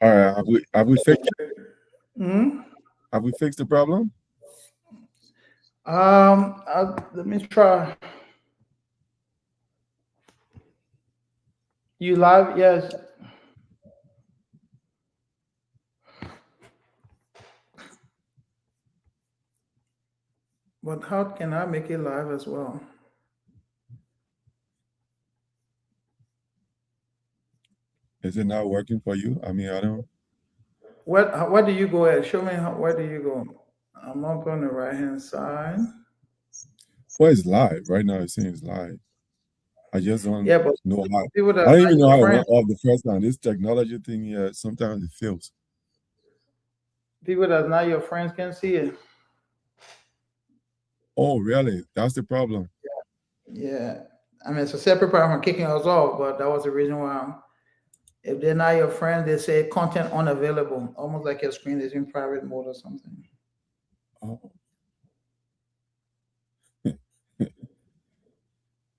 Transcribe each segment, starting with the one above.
All right, have we fixed Hmm. have we fixed the problem? Let me try. You live? Yes. But how can I make it live as well? Is it not working for you? I mean, I don't. Where do you go at? Show me where do you go? I'm up on the right hand side. Well, it's live right now. It's saying it's live. I just don't Yeah, but know how. people that I are don't not even know your how it friends, went off the first time. This technology thing here, sometimes it fails. people that's not your friends can see it. Oh, really? That's the problem. Yeah. I mean, it's a separate problem from kicking us off, but that was the reason why. If they're not your friend, they say content unavailable, almost like your screen is in private mode or something. Oh,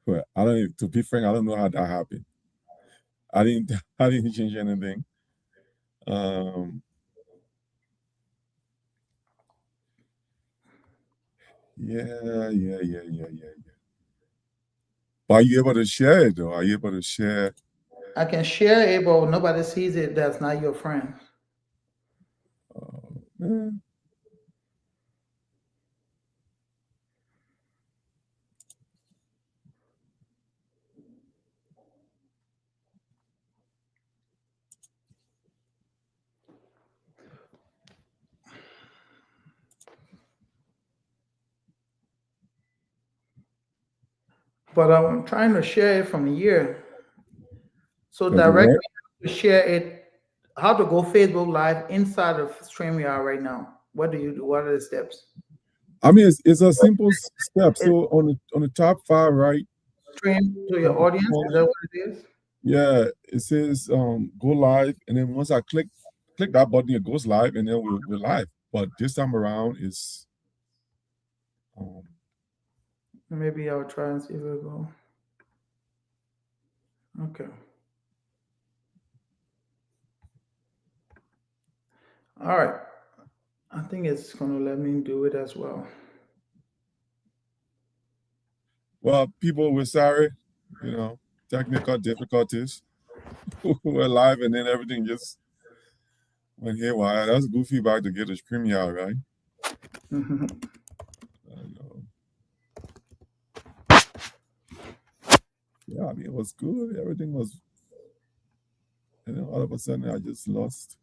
well, I don't. To be frank, I don't know how that happened. I didn't. I didn't change anything. Um. Yeah. Yeah. Yeah. Yeah. Yeah. Yeah. But are you able to share it though? Are you able to share? I can share it, but nobody sees it that's not your friend. Eh, But I'm trying to share it from here. So does it work? directly to share it, how to go Facebook Live inside of StreamYard right now. What do you do? What are the steps? I mean, it's a simple step. It So on the top far right, stream to your um, audience. Is that corner, what it is? yeah, it says go live, and then once I click that button, it goes live, and then we're live. But this time around is um, Maybe I'll try and see if it will go. Okay. All right. I think it's gonna let me do it as well. well, people were sorry, you know, technical difficulties. We're live, and then everything just went haywire. That's good feedback to get the screaming out, right? And, yeah, I mean, it was good. Everything was, and then all of a sudden, I just lost.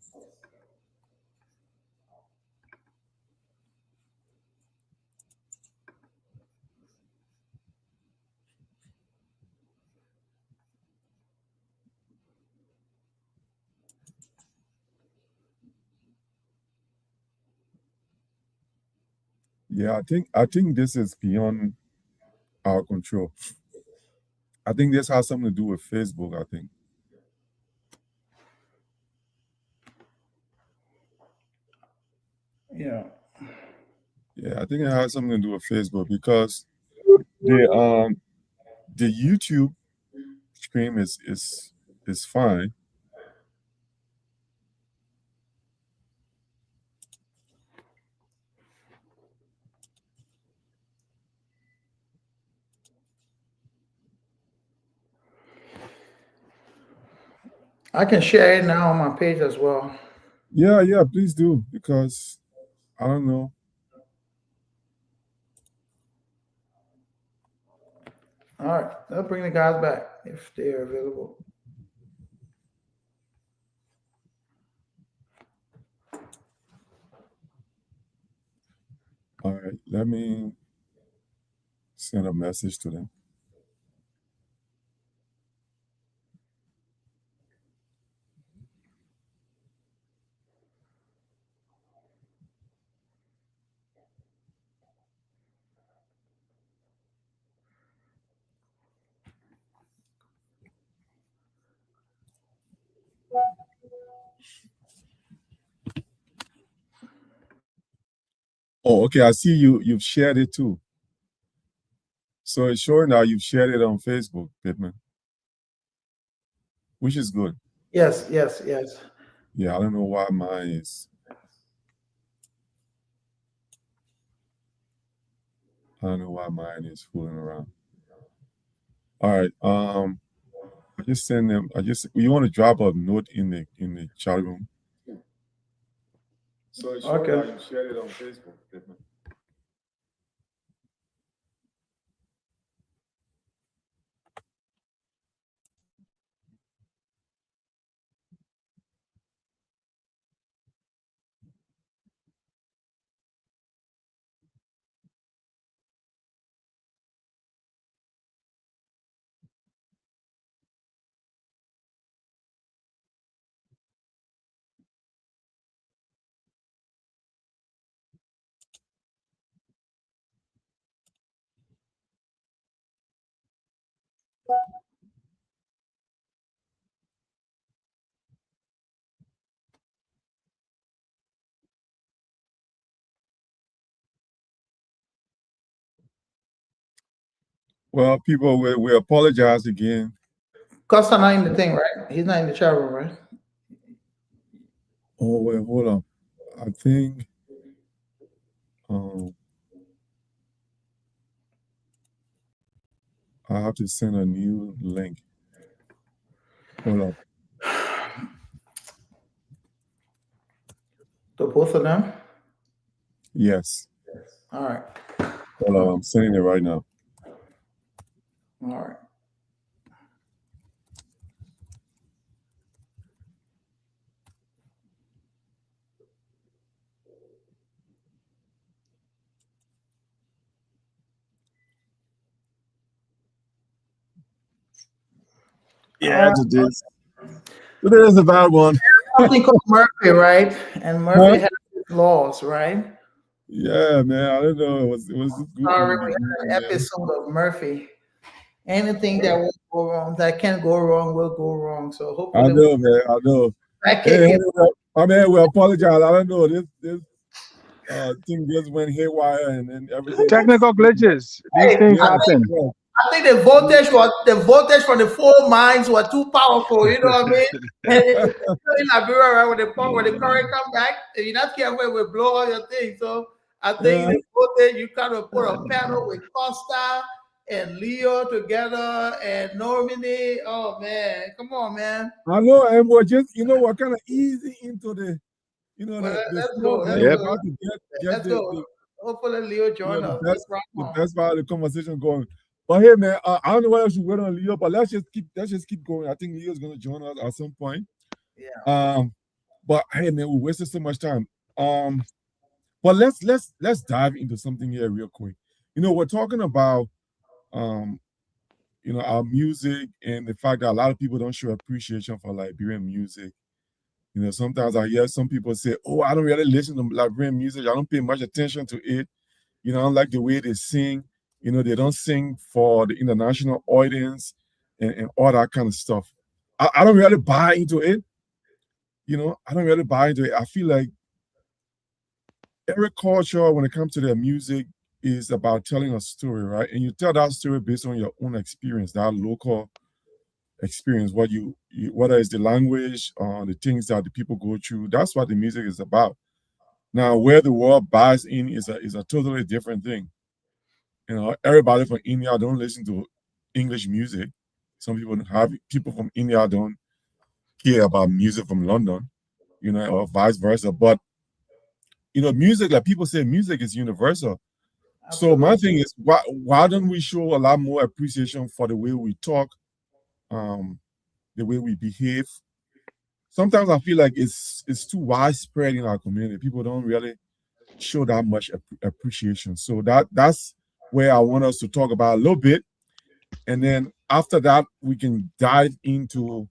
Yeah, I think this is beyond our control. I think this has something to do with Facebook. I think. Yeah. Yeah, I think it has something to do with Facebook because the the YouTube stream is fine. I can share it now on my page as well. Yeah, yeah, please do because I don't know. All right. I'll bring the guys back if they're available. All right, let me send a message to them. Oh, okay. I see you've shared it too. So it's showing now you've shared it on Facebook, Pittman, which is good. Yes, yes, yes. Yeah, I don't know why mine is. I don't know why mine is fooling around. All right. I just send them. I just you want to drop a note in the chat room. So it showed Okay. that you shared it on Facebook. Well, people, we apologize again. Costa not in the thing, right? He's not in the chat room, right? Oh wait, hold on. I think um I have to send a new link. Hold up. To both of them. Yes. All right. Hold on. I'm sending it right now. All right. Yeah, today is a bad one. Something called Murphy, right? And Murphy Huh? has his laws, right? Yeah, man. I don't know. It was just goofy in Sorry, the we beginning, had an man. episode of Murphy. Anything that will go wrong, that can go wrong, will go wrong. So I hopefully, know, man. I know. that can Hey, get. I mean, we apologize. I don't know. This thing just went haywire and then everything just Technical glitches. These Hey, things yeah, happen. yeah. I think the voltage from the four mines were too powerful. You know what I mean? And in Liberia, right, when the current come back, if you're not careful, it will blow all your things. So I think Yeah, the voltage you kind of put a panel with Costa and Leo together and Normani. Oh man, come on, man. I know, and we're just we're kind of easy into Well, the let's stuff, go. and Let's then Yep. we go. have to get Let's go. Hopefully, Leo join us. Let's rock the on. best part of the conversation going. But hey, man, I don't know whether I should wait on Leo, but let's just keep going. I think Leo's gonna join us at some point. Yeah. But hey, man, we wasted so much time. But let's dive into something here real quick. We're talking about um, our music and the fact that a lot of people don't show appreciation for Liberian music. Sometimes I hear some people say, "Oh, I don't really listen to Liberian music. I don't pay much attention to it. I don't like the way they sing. They don't sing for the international audience and all that kind of stuff." I don't really buy into it. I don't really buy into it. I feel like every culture, when it comes to their music, is about telling a story, right? And you tell that story based on your own experience, that local experience, whether it's the language or the things that the people go through. That's what the music is about. Now, where the world buys in is a totally different thing. Everybody from India don't listen to English music. Some people have people from India don't care about music from London, or vice versa. But music, like people say, music is universal. So my Absolutely. thing is, why don't we show a lot more appreciation for the way we talk, um, the way we behave? Sometimes I feel like it's too widespread in our community. People don't really show that much appreciation. So that's where I want us to talk about a little bit, and then after that we can dive into.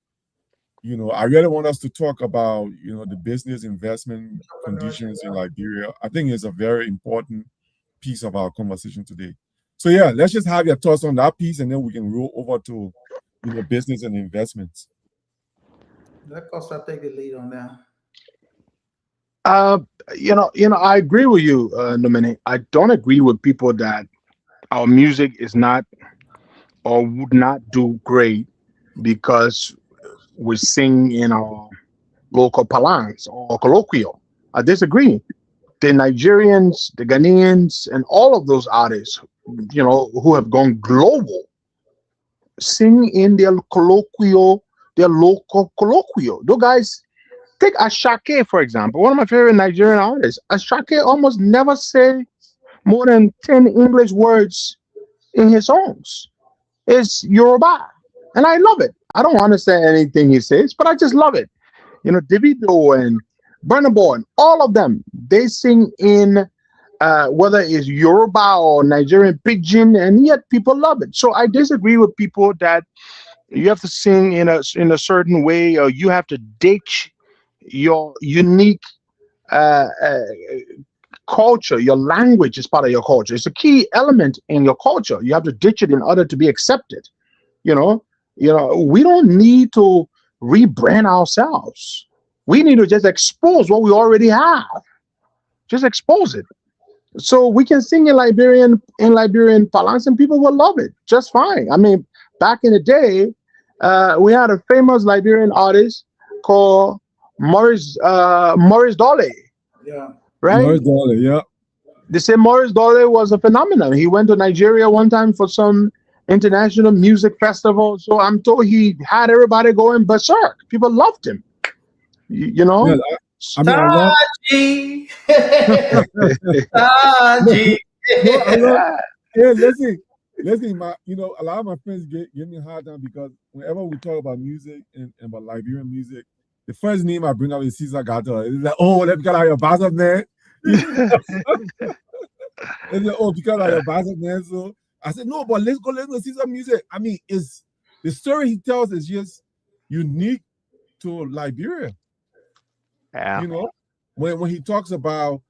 I really want us to talk about the business investment conditions in Liberia. I think it's a very important piece of our conversation today. So yeah, let's just have your thoughts on that piece, and then we can roll over to business and investments. Let Costa take the lead on that. Uh, I agree with you, Nomine. I don't agree with people that our music is not or would not do great because we sing in our local parlance or colloquial. I disagree. The Nigerians, the Ghanaians, and all of those artists, who have gone global, sing in their colloquial, their local colloquial. Those guys, take Ashake, for example, one of my favorite Nigerian artists. Ashake almost never say more than 10 English words in his songs. It's Yoruba. And I love it. I don't understand anything he says, but I just love it. Davido and Burna Boy, and all of them, they sing in whether it's Yoruba or Nigerian pidgin, and yet people love it. So I disagree with people that you have to sing in a certain way, or you have to ditch your unique culture. Your language is part of your culture. It's a key element in your culture. You have to ditch it in order to be accepted. We don't need to rebrand ourselves. We need to just expose what we already have. Just expose it. So we can sing in Liberian parlance and people will love it just fine. I mean, back in the day, we had a famous Liberian artist called Maurice Dole. Yeah. Right? Maurice Dole, yeah. They say Maurice Dole was a phenomenon. He went to Nigeria one time for some international music festival. So I'm told he had everybody going berserk. People loved him. Yeah, I love. Taji. Yeah, listen, a lot of my friends give me a hard time because whenever we talk about music and about Liberian music, the first name I bring up is Caesar Gata. It's like, oh, that's because of your bastard man. It's like, oh, because of your bastard man. So I said, no, but let's go Caesar music. I mean, the story he tells is just unique to Liberia. Yeah. When he talks about,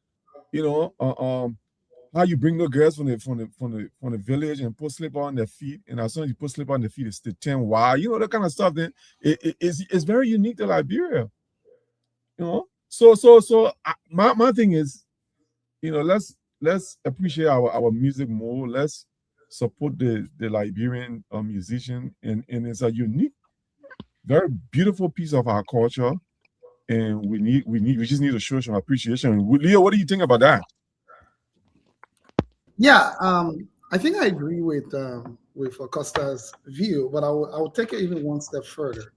how you bring the girls from the village and put slipper on their feet, and as soon as you put slipper on their feet, it's the 10 wild, that kind of stuff. Then it's very unique to Liberia. So my thing is, let's appreciate our music more. Let's support the Liberian musician, and it's a unique, very beautiful piece of our culture. And we just need to show some appreciation. Leo, what do you think about that? Yeah, I think I agree with Acosta's view, but I will take it even one step further.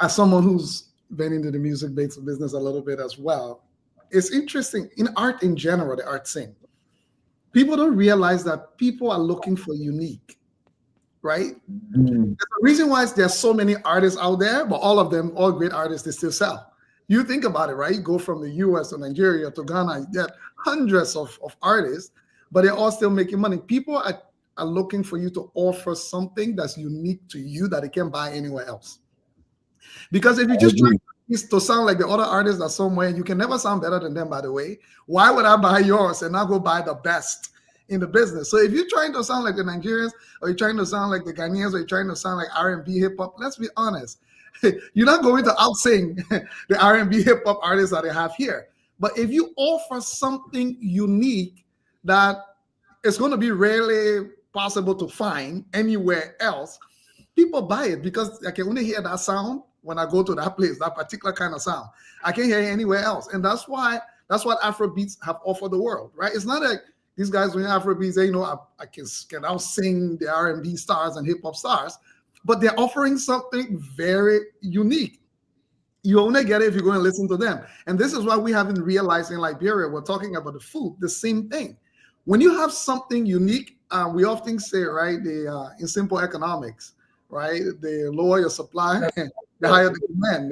As someone who's been into the music business a little bit as well, it's interesting in art in general, the art scene. People don't realize that people are looking for unique, right? There's a reason why there's so many artists out there, but all of them, all great artists, they still sell. You think about it, right? You go from the US to Nigeria to Ghana, you get hundreds of artists, but they're all still making money. People are looking for you to offer something that's unique to you that they can't buy anywhere else. Because if you just try to sound like the other artists that's somewhere, you can never sound better than them, by the way. Why would I buy yours and not go buy the best in the business? So if you're trying to sound like the Nigerians, or you're trying to sound like the Ghanaians, or you're trying to sound like R&B hip hop, let's be honest. You're not going to outsing the R&B hip hop artists that they have here. But if you offer something unique that is going to be rarely possible to find anywhere else, people buy it because I can only hear that sound when I go to that place, that particular kind of sound. I can't hear it anywhere else. And that's what Afrobeats have offered the world, right? It's not like these guys doing Afrobeats, I can out sing the R&B stars and hip hop stars, but they're offering something very unique. You only get it if you're going to listen to them. And this is why we haven't realized in Liberia, we're talking about the food, the same thing. When you have something unique, we often say, right, in simple economics, right, the lower your supply, the higher the demand,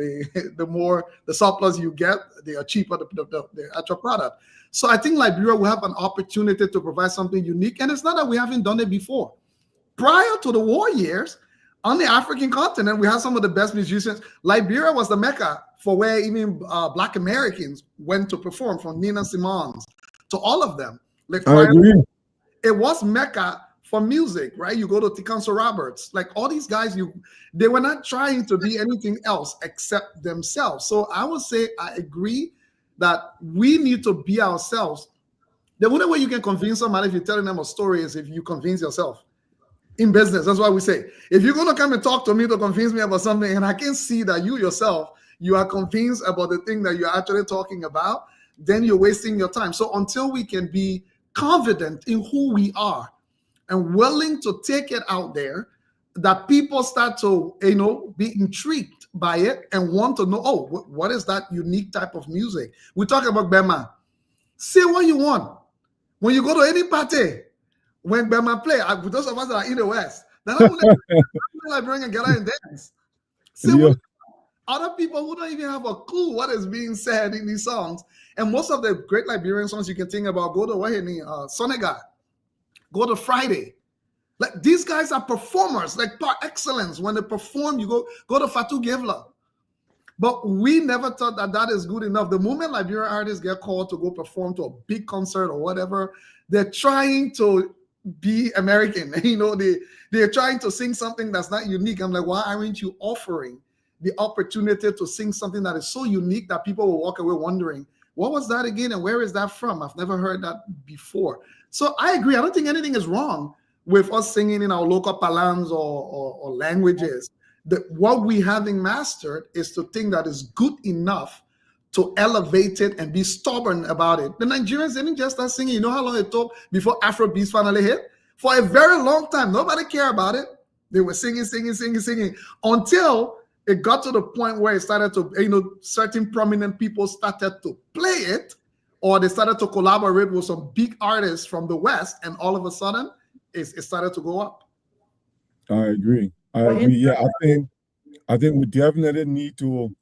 the more the surplus you get, the cheaper the actual product. So I think Liberia will have an opportunity to provide something unique. And it's not that we haven't done it before. Prior to the war years, on the African continent, we had some of the best musicians. Liberia was the mecca for where even Black Americans went to perform, from Nina Simone to all of them. I agree. It was mecca for music, right? You go to Tikanso Roberts, like all these guys, they were not trying to be anything else except themselves. So I would say I agree that we need to be ourselves. The only way you can convince somebody if you're telling them a story is if you convince yourself. In business, that's why we say, if you're going to come and talk to me to convince me about something, and I can see that you yourself, you are convinced about the thing that you're actually talking about, then you're wasting your time. So until we can be confident in who we are and willing to take it out there, that people start to, be intrigued by it and want to know, oh, what is that unique type of music? We talk about Bema. Say what you want. When you go to any party, when Bema play, those of us that are in the West, they're not like bring a girl and dance. Say what other people who don't even have a clue what is being said in these songs. And most of the great Liberian songs you can think about, go to Sonega, go to Friday. Like these guys are performers, like par excellence. When they perform, you go to Fatu Gevla. But we never thought that is good enough. The moment Liberian artists get called to go perform to a big concert or whatever, they're trying to be American. They're trying to sing something that's not unique. I'm like, why aren't you offering the opportunity to sing something that is so unique that people will walk away wondering, what was that again and where is that from? I've never heard that before. So I agree. I don't think anything is wrong with us singing in our local palans or languages. What we haven't mastered is to think that is good enough to elevate it and be stubborn about it. The Nigerians didn't just start singing. You know how long it took before Afrobeats finally hit? For a very long time, nobody cared about it. They were singing until it got to the point where it started to, certain prominent people started to play it, or they started to collaborate with some big artists from the West, and all of a sudden, it started to go up. I agree. Yeah, I think we definitely need to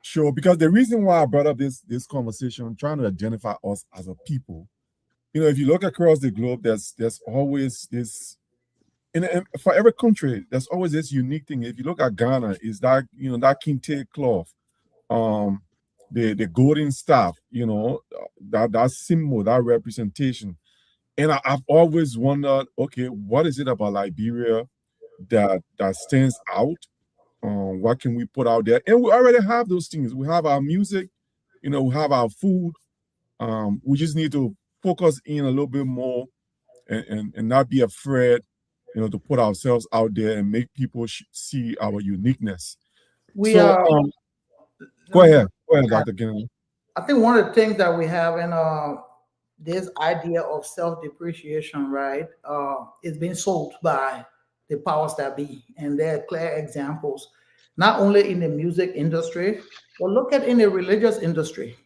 show, because the reason why I brought up this conversation, trying to identify us as a people. If you look across the globe, there's always this. For every country, there's always this unique thing. If you look at Ghana, is that that kente cloth, the golden staff, that symbol, that representation. And I've always wondered, okay, what is it about Liberia that stands out? What can we put out there? And we already have those things. We have our music, we have our food. We just need to focus in a little bit more and not be afraid, to put ourselves out there and make people see our uniqueness. Go ahead, Dr. Kennedy. I think one of the things that we have in this idea of self-depreciation, right, is being sold by the powers that be, and there are clear examples, not only in the music industry, but look at in the religious industry.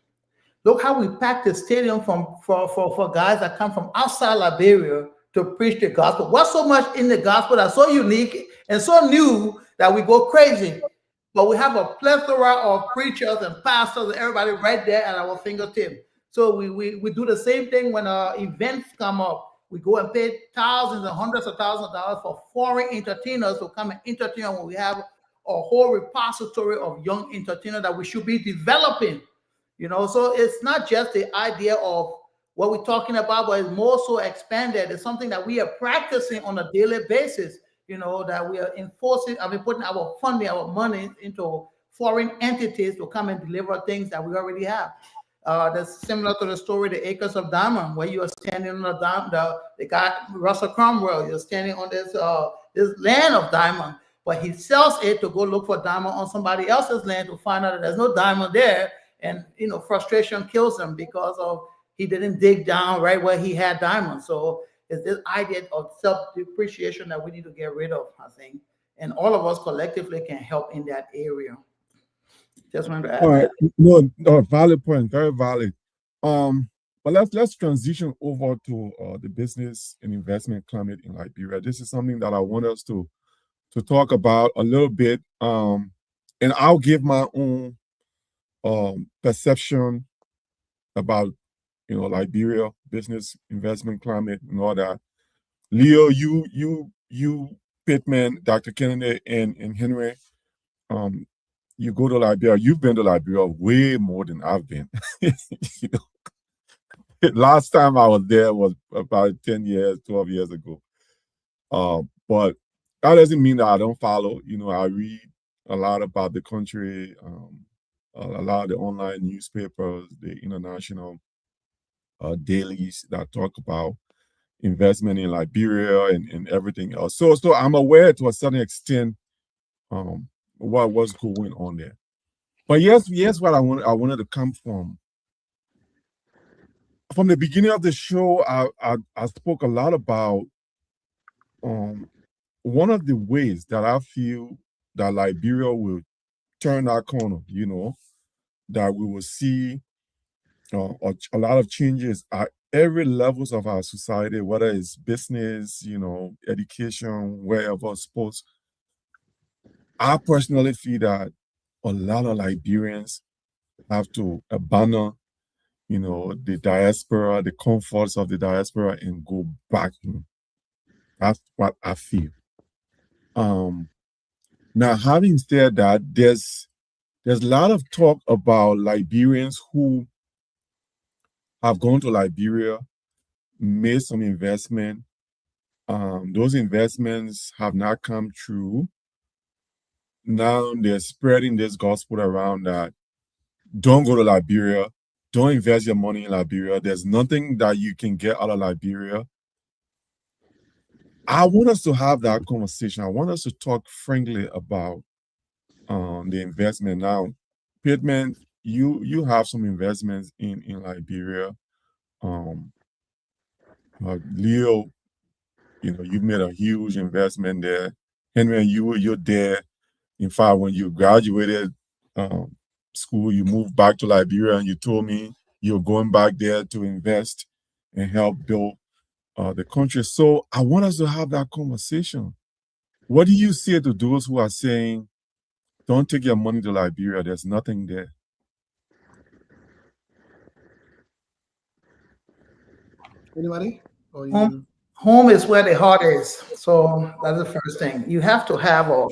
Look how we pack the stadium for guys that come from outside Liberia to preach the gospel. What's so much in the gospel that's so unique and so new that we go crazy? But we have a plethora of preachers and pastors and everybody right there at our fingertip. So we do the same thing when events come up. We go and pay thousands and hundreds of thousands of dollars for foreign entertainers to come and entertain when we have a whole repository of young entertainers that we should be developing. So it's not just the idea of what we're talking about, but it's more so expanded. It's something that we are practicing on a daily basis, that we are enforcing. Putting our funding, our money into foreign entities to come and deliver things that we already have. That's similar to the story, The Acres of Diamond, where you are standing on the guy, Russell Cromwell, you're standing on this land of diamond, but he sells it to go look for diamond on somebody else's land to find out that there's no diamond there. And, frustration kills him because of he didn't dig down right where he had diamonds. So it's this idea of self-depreciation that we need to get rid of, I think. And all of us collectively can help in that area. Just wanted to add. All right. No, valid point, very valid. But let's transition over to the business and investment climate in Liberia. This is something that I want us to talk about a little bit. And I'll give my own perception about Liberia business investment climate and all that. Leo, you Pittman, Dr. Kennedy, and Henry, you go to Liberia. You've been to Liberia way more than I've been. Last time I was there was about 10 years, 12 years ago. But that doesn't mean that I don't follow. I read a lot about the country, a lot of the online newspapers, the international dailies that talk about investment in Liberia and everything else. So I'm aware to a certain extent what was going on there. But yes, what I wanted to come from. From the beginning of the show, I spoke a lot about one of the ways that I feel that Liberia will turn that corner, that we will see a lot of changes at every levels of our society, whether it's business, education, wherever, sports. I personally feel that a lot of Liberians have to abandon, the diaspora, the comforts of the diaspora, and go back home. That's what I feel. Now, having said that, there's a lot of talk about Liberians who have gone to Liberia, made some investment. Those investments have not come true. Now they're spreading this gospel around that don't go to Liberia, don't invest your money in Liberia. There's nothing that you can get out of Liberia. I want us to have that conversation. I want us to talk frankly about the investment. Now, Pittman, you have some investments in Liberia. Leo, you made a huge investment there. Henry, you're there. In fact, when you graduated school, you moved back to Liberia, and you told me you're going back there to invest and help build the country. So I want us to have that conversation. What do you say to those who are saying, don't take your money to Liberia, there's nothing there? Anybody? Or you? Home is where the heart is. So that's the first thing. You have to have a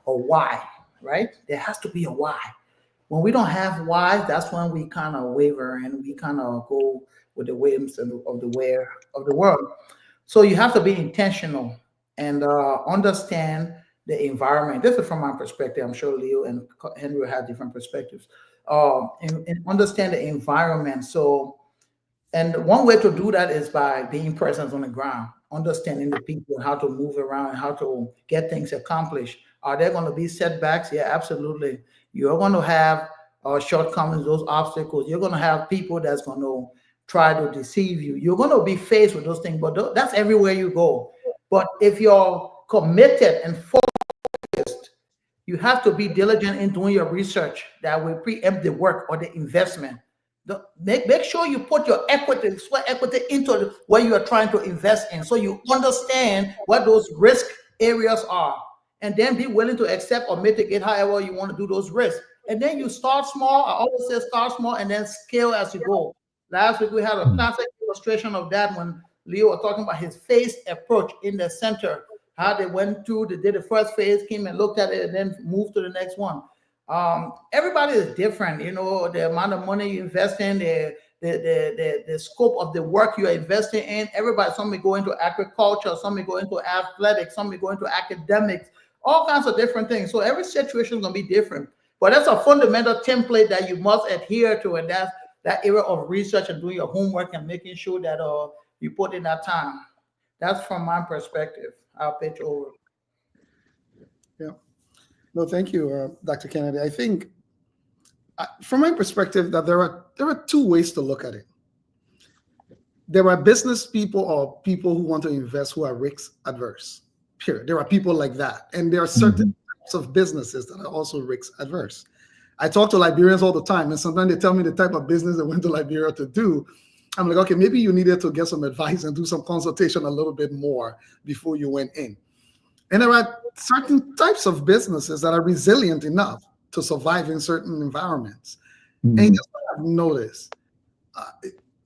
why, right? There has to be a why. When we don't have why, that's when we kind of waver and we kind of go with the whims of the world. So you have to be intentional and understand the environment. This is from my perspective. I'm sure Leo and Henry will have different perspectives. And understand the environment. So, and one way to do that is by being present on the ground, understanding the people, how to move around, how to get things accomplished. Are there going to be setbacks? Yeah, absolutely. You're going to have shortcomings, those obstacles. You're going to have people that's going to try to deceive you. You're going to be faced with those things, but that's everywhere you go. But if you're committed and focused, you have to be diligent in doing your research that will preempt the work or the investment. Make sure you put your sweat equity into what you are trying to invest in, so you understand what those risk areas are, and then be willing to accept or mitigate however you want to do those risks. And then you start small. I always say start small and then scale as you go. Last week we had a classic illustration of that when Leo was talking about his phased approach in the center, how they went through, they did the first phase, came and looked at it, and then moved to the next one. Everybody is different, the amount of money you invest in, the scope of the work you are investing in. Everybody, some may go into agriculture, some may go into athletics, some may go into academics, all kinds of different things. So every situation is going to be different. But that's a fundamental template that you must adhere to, and that's that area of research and doing your homework and making sure that you put in that time. That's from my perspective. I'll pitch over. Yeah. No, thank you, Dr. Kennedy. I think, from my perspective, that there are two ways to look at it. There are business people or people who want to invest who are risk adverse. Period. There are people like that, and there are certain types of businesses that are also risk adverse. I talk to Liberians all the time, and sometimes they tell me the type of business they went to Liberia to do. I'm like, okay, maybe you needed to get some advice and do some consultation a little bit more before you went in. And there are certain types of businesses that are resilient enough to survive in certain environments. And just what I've noticed,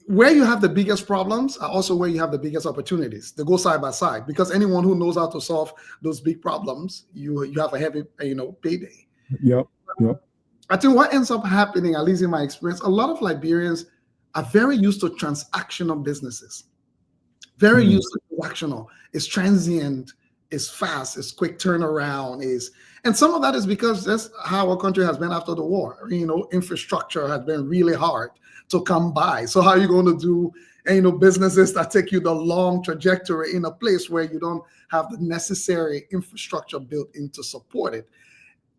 where you have the biggest problems are also where you have the biggest opportunities. They go side by side, because anyone who knows how to solve those big problems, you have a heavy, payday. Yep. I think what ends up happening, at least in my experience, a lot of Liberians are very used to transactional businesses. Very used to transactional. It's transient, it's fast, it's quick turnaround, and some of that is because that's how our country has been after the war. Infrastructure has been really hard to come by. So how are you going to do businesses that take you the long trajectory in a place where you don't have the necessary infrastructure built in to support it?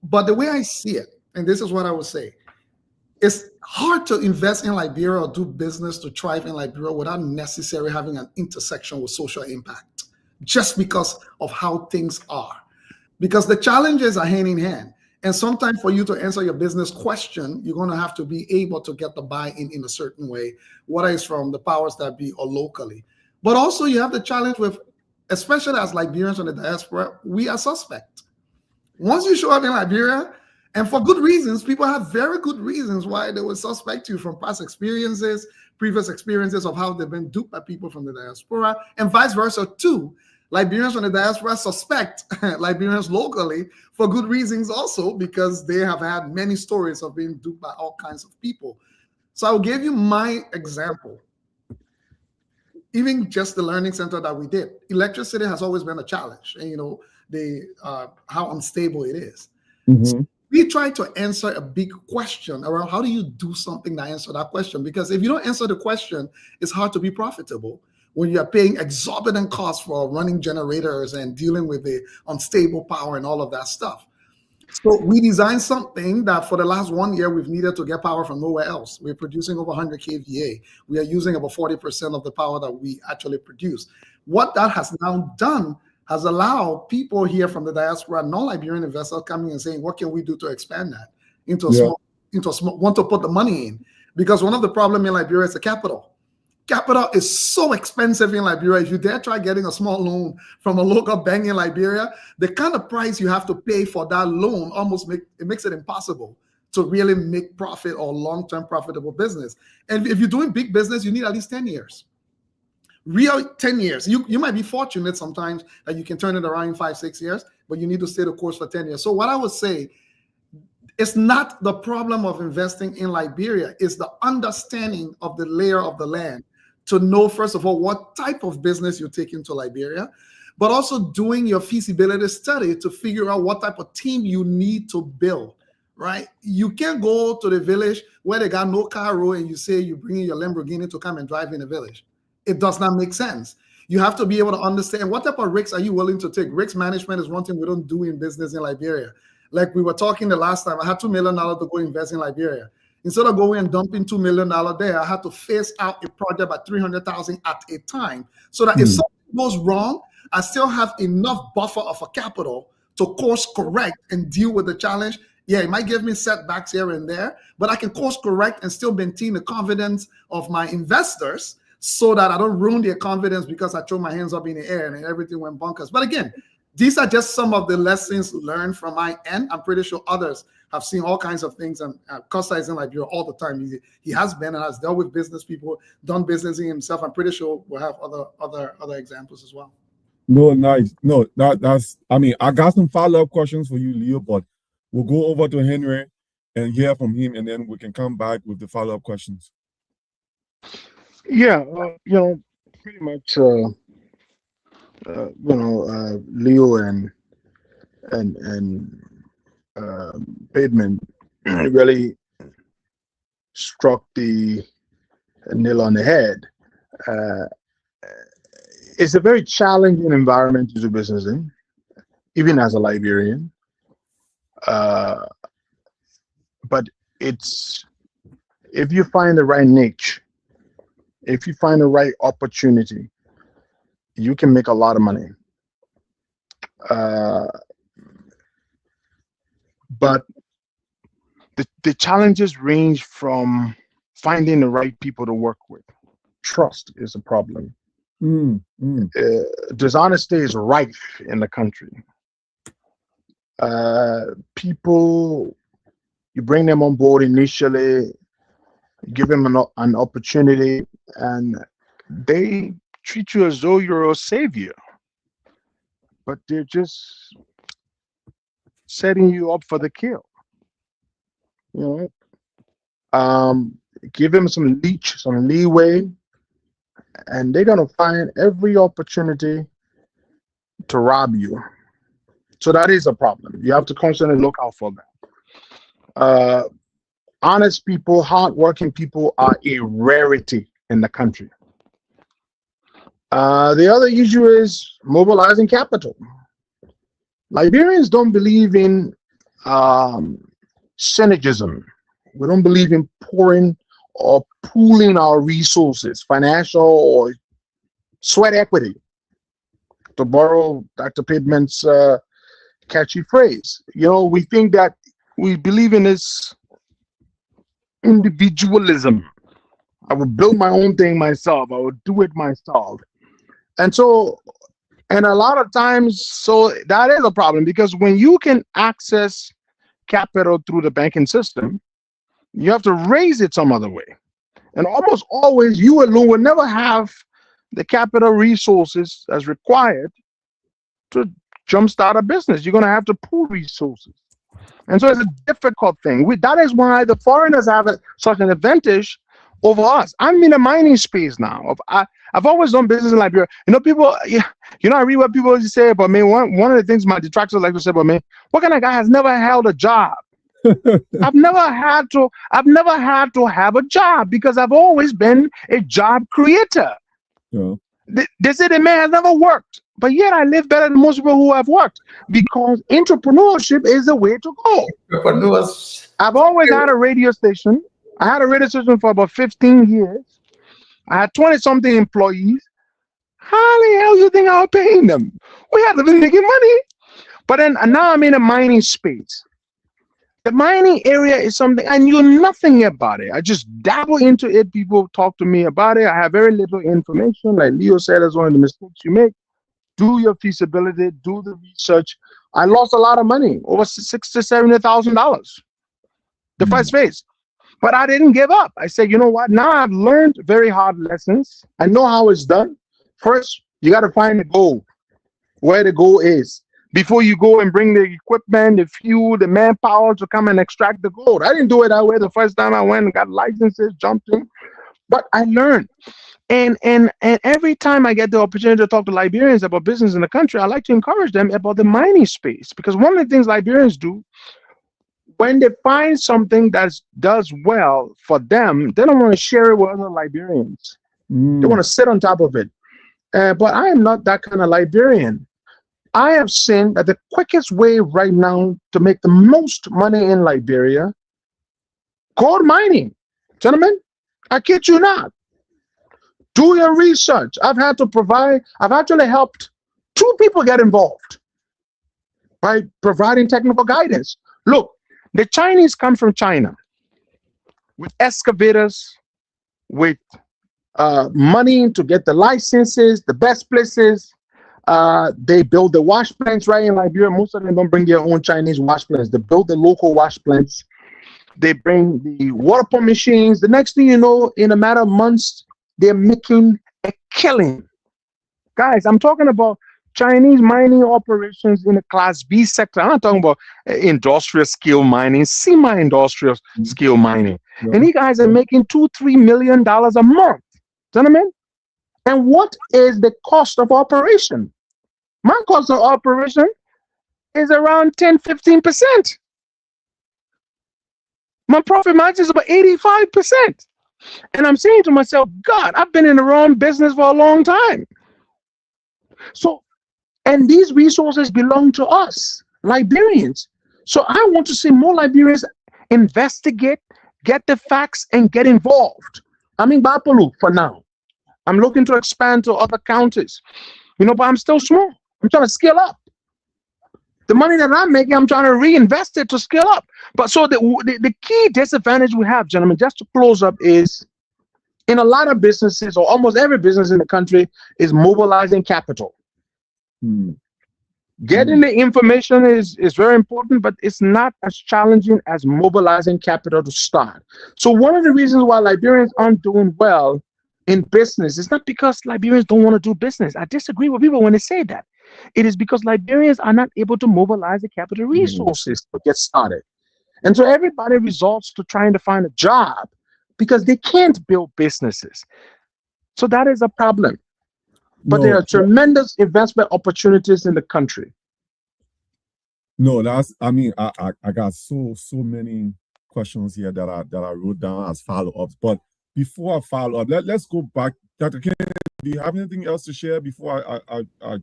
But the way I see it, and this is what I would say, it's hard to invest in Liberia or do business to thrive in Liberia without necessarily having an intersection with social impact, just because of how things are. Because the challenges are hand in hand. And sometimes for you to answer your business question, you're going to have to be able to get the buy-in in a certain way, whether it's from the powers that be or locally. But also you have the challenge with, especially as Liberians in the diaspora, we are suspect. Once you show up in Liberia, and for good reasons, people have very good reasons why they would suspect you from past experiences, previous experiences of how they've been duped by people from the diaspora, and vice versa too. Liberians from the diaspora suspect Liberians locally for good reasons also, because they have had many stories of being duped by all kinds of people. So I'll give you my example. Even just the learning center that we did, electricity has always been a challenge, and you know how unstable it is. Mm-hmm. So we try to answer a big question around how do you do something that answer that question, because if you don't answer the question, it's hard to be profitable when you are paying exorbitant costs for running generators and dealing with the unstable power and all of that stuff. So we designed something that for the last 1 year, we've needed to get power from nowhere else. We're producing over 100 kVA. We are using about 40% of the power that we actually produce. What that has now done has allowed people here from the diaspora, non-Liberian investors, coming and saying, what can we do to expand that into a small, want to put the money in? Because one of the problems in Liberia is the capital. Capital is so expensive in Liberia. If you dare try getting a small loan from a local bank in Liberia, the kind of price you have to pay for that loan almost makes it impossible to really make profit or long-term profitable business. And if you're doing big business, you need at least 10 years. Real 10 years. You might be fortunate sometimes that you can turn it around in 5-6 years, but you need to stay the course for 10 years. So what I would say, it's not the problem of investing in Liberia, it's the understanding of the layer of the land to know, first of all, what type of business you're taking to Liberia, but also doing your feasibility study to figure out what type of team you need to build, right? You can't go to the village where they got no car road and you say you're bringing your Lamborghini to come and drive in the village. It does not make sense. You have to be able to understand what type of risks are you willing to take. Risk management is one thing we don't do in business in Liberia. Like we were talking the last time, I had $2 million to go invest in Liberia. Instead of going and dumping $2 million there, I had to phase out a project by $300,000 at a time, so that if something goes wrong, I still have enough buffer of a capital to course correct and deal with the challenge. Yeah, it might give me setbacks here and there, but I can course correct and still maintain the confidence of my investors so that I don't ruin their confidence because I threw my hands up in the air and everything went bonkers. But again, these are just some of the lessons learned from my end. I'm pretty sure others have seen all kinds of things, and Costa is in Liberia all the time. He has been and has dealt with business people, done business himself. I'm pretty sure we'll have other examples as well. No, nice. No, that's. I mean, I got some follow-up questions for you, Leo, but we'll go over to Henry and hear from him, and then we can come back with the follow-up questions. Yeah, pretty much. Leo and Bateman really struck the nail on the head. It's a very challenging environment to do business in, even as a Liberian. But it's, if you find the right niche, if you find the right opportunity, you can make a lot of money. But the challenges range from finding the right people to work with. Trust is a problem. Dishonesty is rife in the country. People, you bring them on board initially, give them an opportunity, and they treat you as though you're a savior, but they're just setting you up for the kill. Give them some leeway, and they're gonna find every opportunity to rob you. So that is a problem. You have to constantly look out for that. Honest people, hardworking people are a rarity in the country. The other issue is mobilizing capital. Liberians don't believe in synergism. We don't believe in pouring or pooling our resources, financial or sweat equity, to borrow Dr. Pittman's catchy phrase. We think that we believe in this individualism. I will build my own thing myself. I will do it myself. And a lot of times, so that is a problem, because when you can access capital through the banking system, you have to raise it some other way. And almost always, you alone will never have the capital resources as required to jumpstart a business. You're going to have to pool resources. And so it's a difficult thing. That is why the foreigners have such an advantage over us. I'm in the mining space now. I've always done business in Liberia. People, I read what people say about me. One of the things my detractors like to say about me, what kind of guy has never held a job? I've never had to have a job, because I've always been a job creator. Yeah. They say the man has never worked, but yet I live better than most people who have worked, because entrepreneurship is the way to go. Entrepreneurs. I've always had a radio station. I had a radio station for about 15 years. I had 20-something employees. How the hell do you think I was paying them? We had to be making money. But then now I'm in a mining space. The mining area is something I knew nothing about it. I just dabble into it. People talk to me about it. I have very little information. Like Leo said, that's one of the mistakes you make. Do your feasibility, do the research. I lost a lot of money, over $60,000 to $70,000 the first phase. But I didn't give up. I said, you know what? Now I've learned very hard lessons. I know how it's done. First, you got to find the goal, where the goal is, before you go and bring the equipment, the fuel, the manpower to come and extract the gold. I didn't do it that way the first time I went and got licenses, jumped in, but I learned. And every time I get the opportunity to talk to Liberians about business in the country, I like to encourage them about the mining space, because one of the things Liberians do, when they find something that does well for them, they don't want to share it with other Liberians. They want to sit on top of it. But I am not that kind of Liberian. I have seen that the quickest way right now to make the most money in Liberia, gold mining. Gentlemen, I kid you not. Do your research. I've actually helped 2 people get involved by providing technical guidance. Look, the Chinese come from China with excavators, with money to get the licenses, the best places. They build the wash plants right in Liberia. Most of them don't bring their own Chinese wash plants. They build the local wash plants. They bring the water pump machines. The next thing you know, in a matter of months, they're making a killing. Guys, I'm talking about Chinese mining operations in the Class B sector. I'm not talking about industrial scale mining, semi-industrial scale mining. Yeah. And these guys are making $2-3 million a month. Gentlemen, and what is the cost of operation? My cost of operation is around 10-15%. My profit margin is about 85%. And I'm saying to myself, God, I've been in the wrong business for a long time. So, and these resources belong to us, Liberians. So I want to see more Liberians investigate, get the facts, and get involved. I'm in Bapolu for now. I'm looking to expand to other counties, but I'm still small. I'm trying to scale up. The money that I'm making, I'm trying to reinvest it to scale up. But so the key disadvantage we have, gentlemen, just to close up, is in a lot of businesses, or almost every business in the country, is mobilizing capital. Getting the information is very important, but it's not as challenging as mobilizing capital to start. So one of the reasons why Liberians aren't doing well in business, it's not because Liberians don't want to do business. I disagree with people when they say that. It is because Liberians are not able to mobilize the capital resources to get started. And so everybody resorts to trying to find a job because they can't build businesses. So that is a problem. But there are tremendous investment opportunities in the country. No, I got so many questions here that I wrote down as follow-ups. But before I follow up, let's go back. Dr. Kennedy, do you have anything else to share before I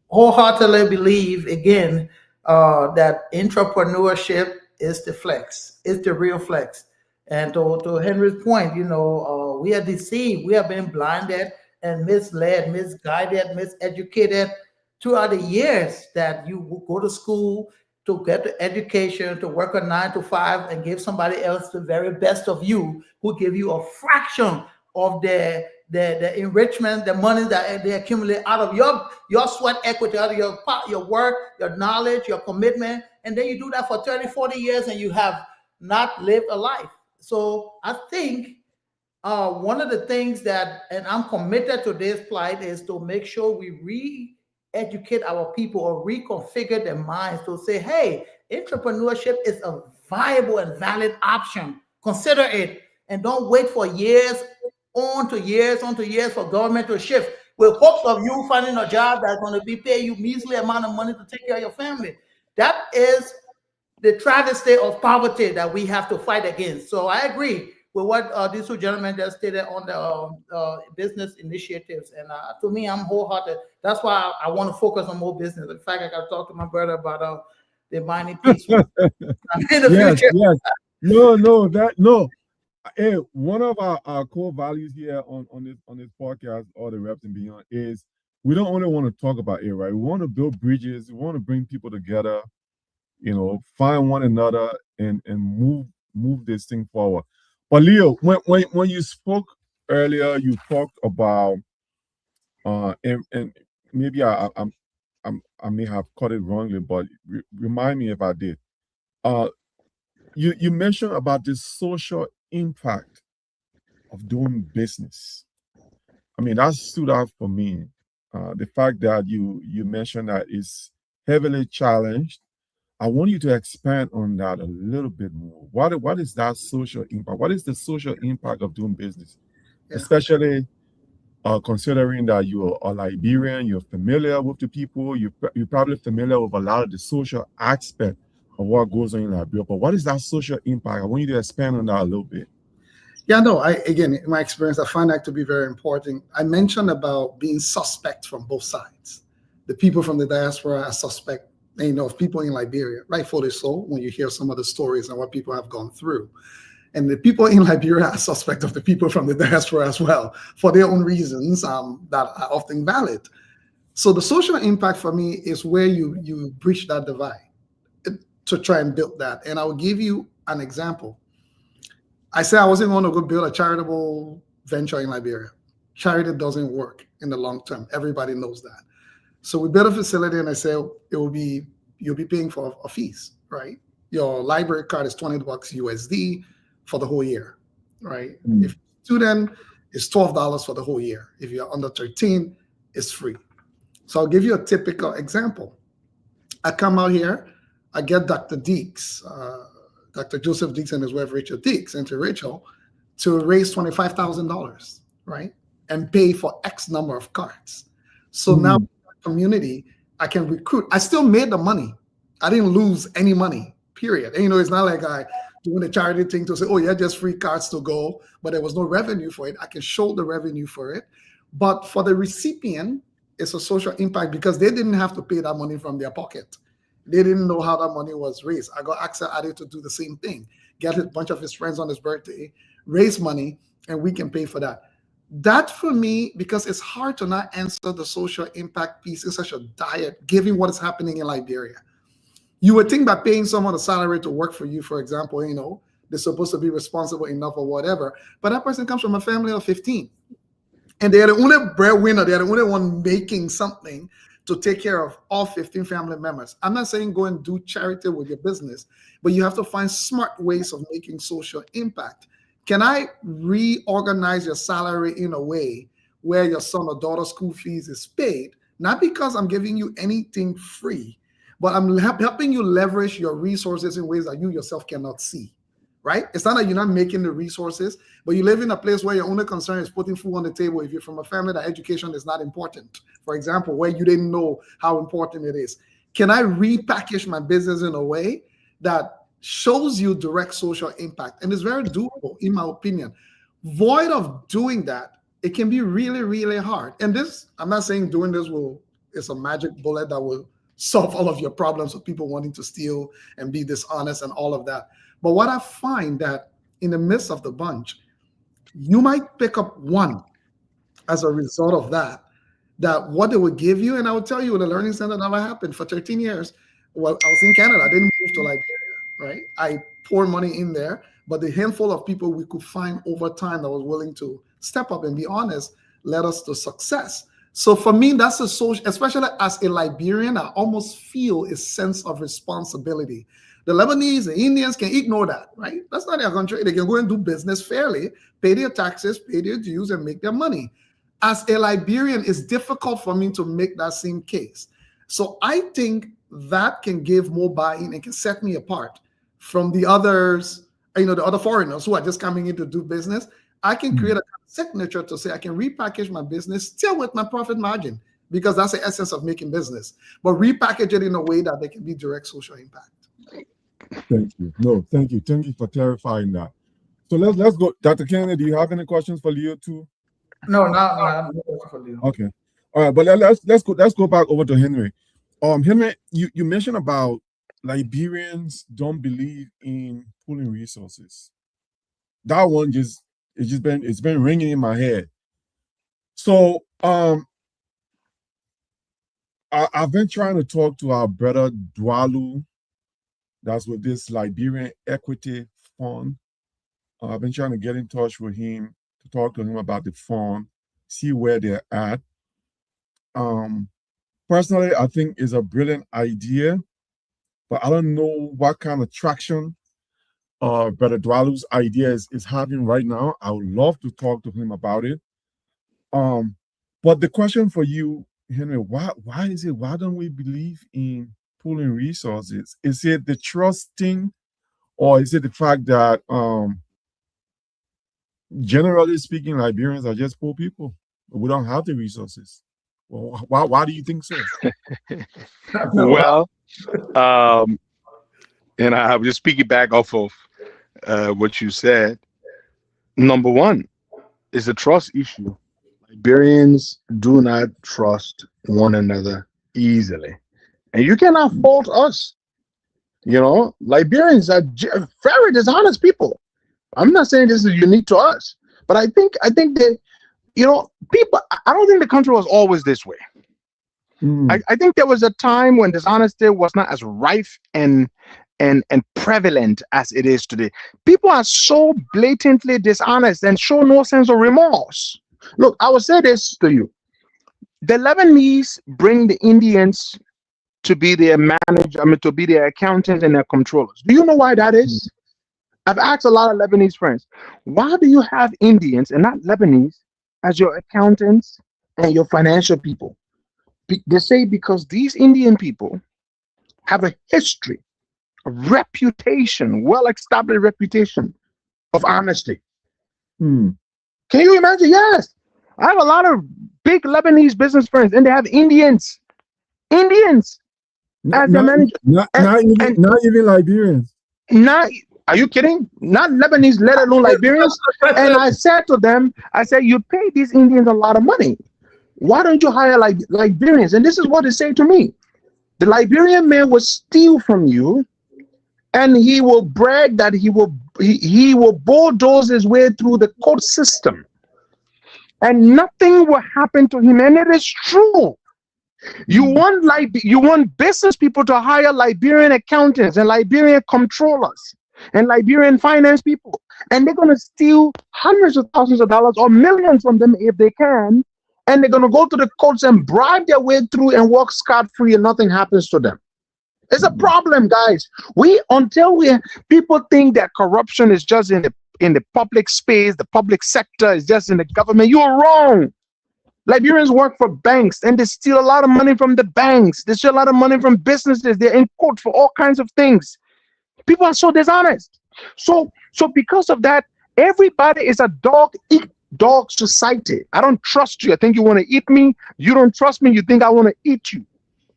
wholeheartedly believe, again, that entrepreneurship is the flex, it's the real flex. And to Henry's point, we are deceived, we have been blinded and misled, misguided, miseducated throughout the years that you go to school to get the education, to work a 9 to 5 and give somebody else the very best of you, who give you a fraction of the enrichment, the money that they accumulate out of your sweat equity, out of your work, your knowledge, your commitment. And then you do that for 30, 40 years and you have not lived a life. So I think one of the things that, and I'm committed to this plight, is to make sure we re-educate our people or reconfigure their minds to say, hey, entrepreneurship is a viable and valid option. Consider it, and don't wait for years on to years for government to shift with hopes of you finding a job that's going to be pay you measly amount of money to take care of your family. That is the travesty of poverty that we have to fight against. So I agree with what these two gentlemen just stated on the business initiatives. And to me, I'm wholehearted. That's why I want to focus on more business. In fact, I got to talk to my brother about the mining piece in the future. Yes. No. Hey, one of our core values here on this podcast, all the reps and beyond, is we don't only want to talk about it, right? We want to build bridges. We want to bring people together, find one another and move this thing forward. But Leo, when you spoke earlier, you talked about and maybe I may have caught it wrongly, but remind me if I did. You mentioned about the social impact of doing business. I mean, that stood out for me. The fact that you mentioned that is heavily challenged. I want you to expand on that a little bit more. What is that social impact? What is the social impact of doing business? Yeah. Especially considering that you're a Liberian, you're familiar with the people, you're probably familiar with a lot of the social aspect of what goes on in Liberia. But what is that social impact? I want you to expand on that a little bit. Yeah, no, again, in my experience, I find that to be very important. I mentioned about being suspect from both sides. The people from the diaspora are suspect, of people in Liberia, rightfully so, when you hear some of the stories and what people have gone through. And the people in Liberia are suspect of the people from the diaspora as well, for their own reasons that are often valid. So the social impact for me is where you bridge that divide to try and build that. And I'll give you an example. I said I wasn't going to go build a charitable venture in Liberia. Charity doesn't work in the long term. Everybody knows that. So we built a facility, and I said you'll be paying for a fees, right? Your library card is $20 USD for the whole year, right? Mm. If student is $12 for the whole year. If you're under 13, it's free. So I'll give you a typical example. I come out here, I get Dr. Deeks, Dr. Joseph Deeks and his wife Rachel Deeks, Auntie Rachel, to raise $25,000, right? And pay for X number of cards. So now community, I can recruit. I still made the money. I didn't lose any money, period. And it's not like I doing a charity thing to say, oh yeah, just free cards to go, but there was no revenue for it. I can show the revenue for it. But for the recipient, it's a social impact because they didn't have to pay that money from their pocket. They didn't know how that money was raised. I got Axel Ade to do the same thing, get a bunch of his friends on his birthday, raise money, and we can pay for that. That for me, because it's hard to not answer the social impact piece in such a diet, given what is happening in Liberia. You would think by paying someone a salary to work for you, for example, they're supposed to be responsible enough or whatever, but that person comes from a family of 15. And they're the only breadwinner, they're the only one making something to take care of all 15 family members. I'm not saying go and do charity with your business, but you have to find smart ways of making social impact. Can I reorganize your salary in a way where your son or daughter's school fees is paid? Not because I'm giving you anything free, but I'm helping you leverage your resources in ways that you yourself cannot see, right? It's not that you're not making the resources, but you live in a place where your only concern is putting food on the table if you're from a family that education is not important. For example, where you didn't know how important it is. Can I repackage my business in a way that shows you direct social impact? And it's very doable, in my opinion. Void of doing that, it can be really, really hard. And this, I'm not saying doing this is a magic bullet that will solve all of your problems of people wanting to steal and be dishonest and all of that. But what I find that in the midst of the bunch, you might pick up one as a result of that what they would give you. And I will tell you, the learning center never happened for 13 years. Well, I was in Canada. I didn't move to Liberia, right? I poured money in there, but the handful of people we could find over time that was willing to step up and be honest led us to success. So for me, that's a social, especially as a Liberian, I almost feel a sense of responsibility. The Lebanese, the Indians can ignore that, right? That's not their country. They can go and do business fairly, pay their taxes, pay their dues, and make their money. As a Liberian, it's difficult for me to make that same case. So I think that can give more buy-in and can set me apart from the others, the other foreigners who are just coming in to do business. I can create a signature to say I can repackage my business still with my profit margin, because that's the essence of making business, but repackage it in a way that they can be direct social impact. Thank you. No, thank you. Thank you for clarifying that. So let's go. Dr. Kennedy, do you have any questions for Leo too? No, not for Leo. Okay. All right, but let's go back over to Henry. Henry, you mentioned about Liberians don't believe in pooling resources. That one it's been ringing in my head. So I've been trying to talk to our brother Dwalu, that's with this Liberian Equity Fund. I've been trying to get in touch with him to talk to him about the fund, see where they're at. Personally, I think it's a brilliant idea, but I don't know what kind of traction Brother Dwalu's idea is having right now. I would love to talk to him about it. But the question for you, Henry, why don't we believe in pooling resources? Is it the trust thing, or is it the fact that generally speaking, Liberians are just poor people? We don't have the resources. Well, why do you think so? Well, and I was just piggyback off of what you said. Number one is a trust issue. Liberians do not trust one another easily. And you cannot fault us. Liberians are very dishonest people. I'm not saying this is unique to us, but I think that, people, I don't think the country was always this way. I think there was a time when dishonesty was not as rife and prevalent as it is today. People are so blatantly dishonest and show no sense of remorse. Look, I will say this to you. The Lebanese bring the Indians to be their to be their accountants and their controllers. Do you know why that is? I've asked a lot of Lebanese friends, why do you have Indians and not Lebanese as your accountants and your financial people? They say because these Indian people have a history, a reputation, well-established reputation of honesty. Can you imagine? Yes. I have a lot of big Lebanese business friends, and they have Indians as their manager. Not even Liberians. Are you kidding? Not Lebanese, let alone Liberians. And I said to them, you pay these Indians a lot of money. Why don't you hire Liberians? And this is what they say to me. The Liberian man will steal from you, and he will brag that he will bulldoze his way through the court system, and nothing will happen to him. And it is true. You want business people to hire Liberian accountants and Liberian controllers and Liberian finance people, and they're going to steal hundreds of thousands of dollars or millions from them if they can, and they're going to go to the courts and bribe their way through and walk scot-free, and nothing happens to them. It's a problem, guys. People think that corruption is just in the public space, the public sector is just in the government. You are wrong. Liberians work for banks, and they steal a lot of money from the banks. They steal a lot of money from businesses. They're in court for all kinds of things. People are so dishonest. So because of that, everybody is a dog-eat-dog society. I don't trust you. I think you want to eat me. You don't trust me. You think I want to eat you.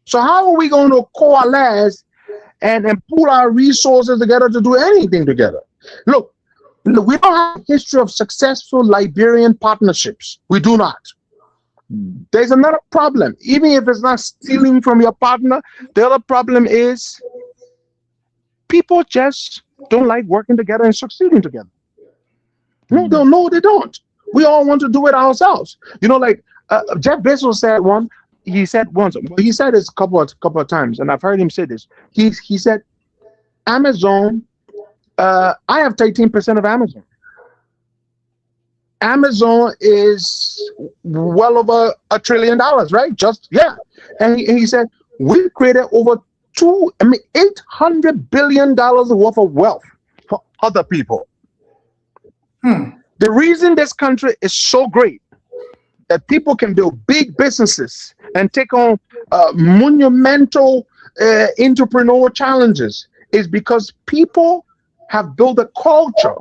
So how are we going to coalesce and pool our resources together to do anything together? Look, we don't have a history of successful Liberian partnerships. We do not. There's another problem. Even if it's not stealing from your partner, the other problem is people just don't like working together and succeeding together. No, they don't. We all want to do it ourselves. Like Jeff Bezos said once. He said this a couple of times, and I've heard him say this. He said, Amazon. I have 13% of Amazon. Amazon is well over $1 trillion, right? And he said we created over $800 billion worth of wealth for other people. The reason this country is so great that people can build big businesses and take on monumental entrepreneurial challenges is because people have built a culture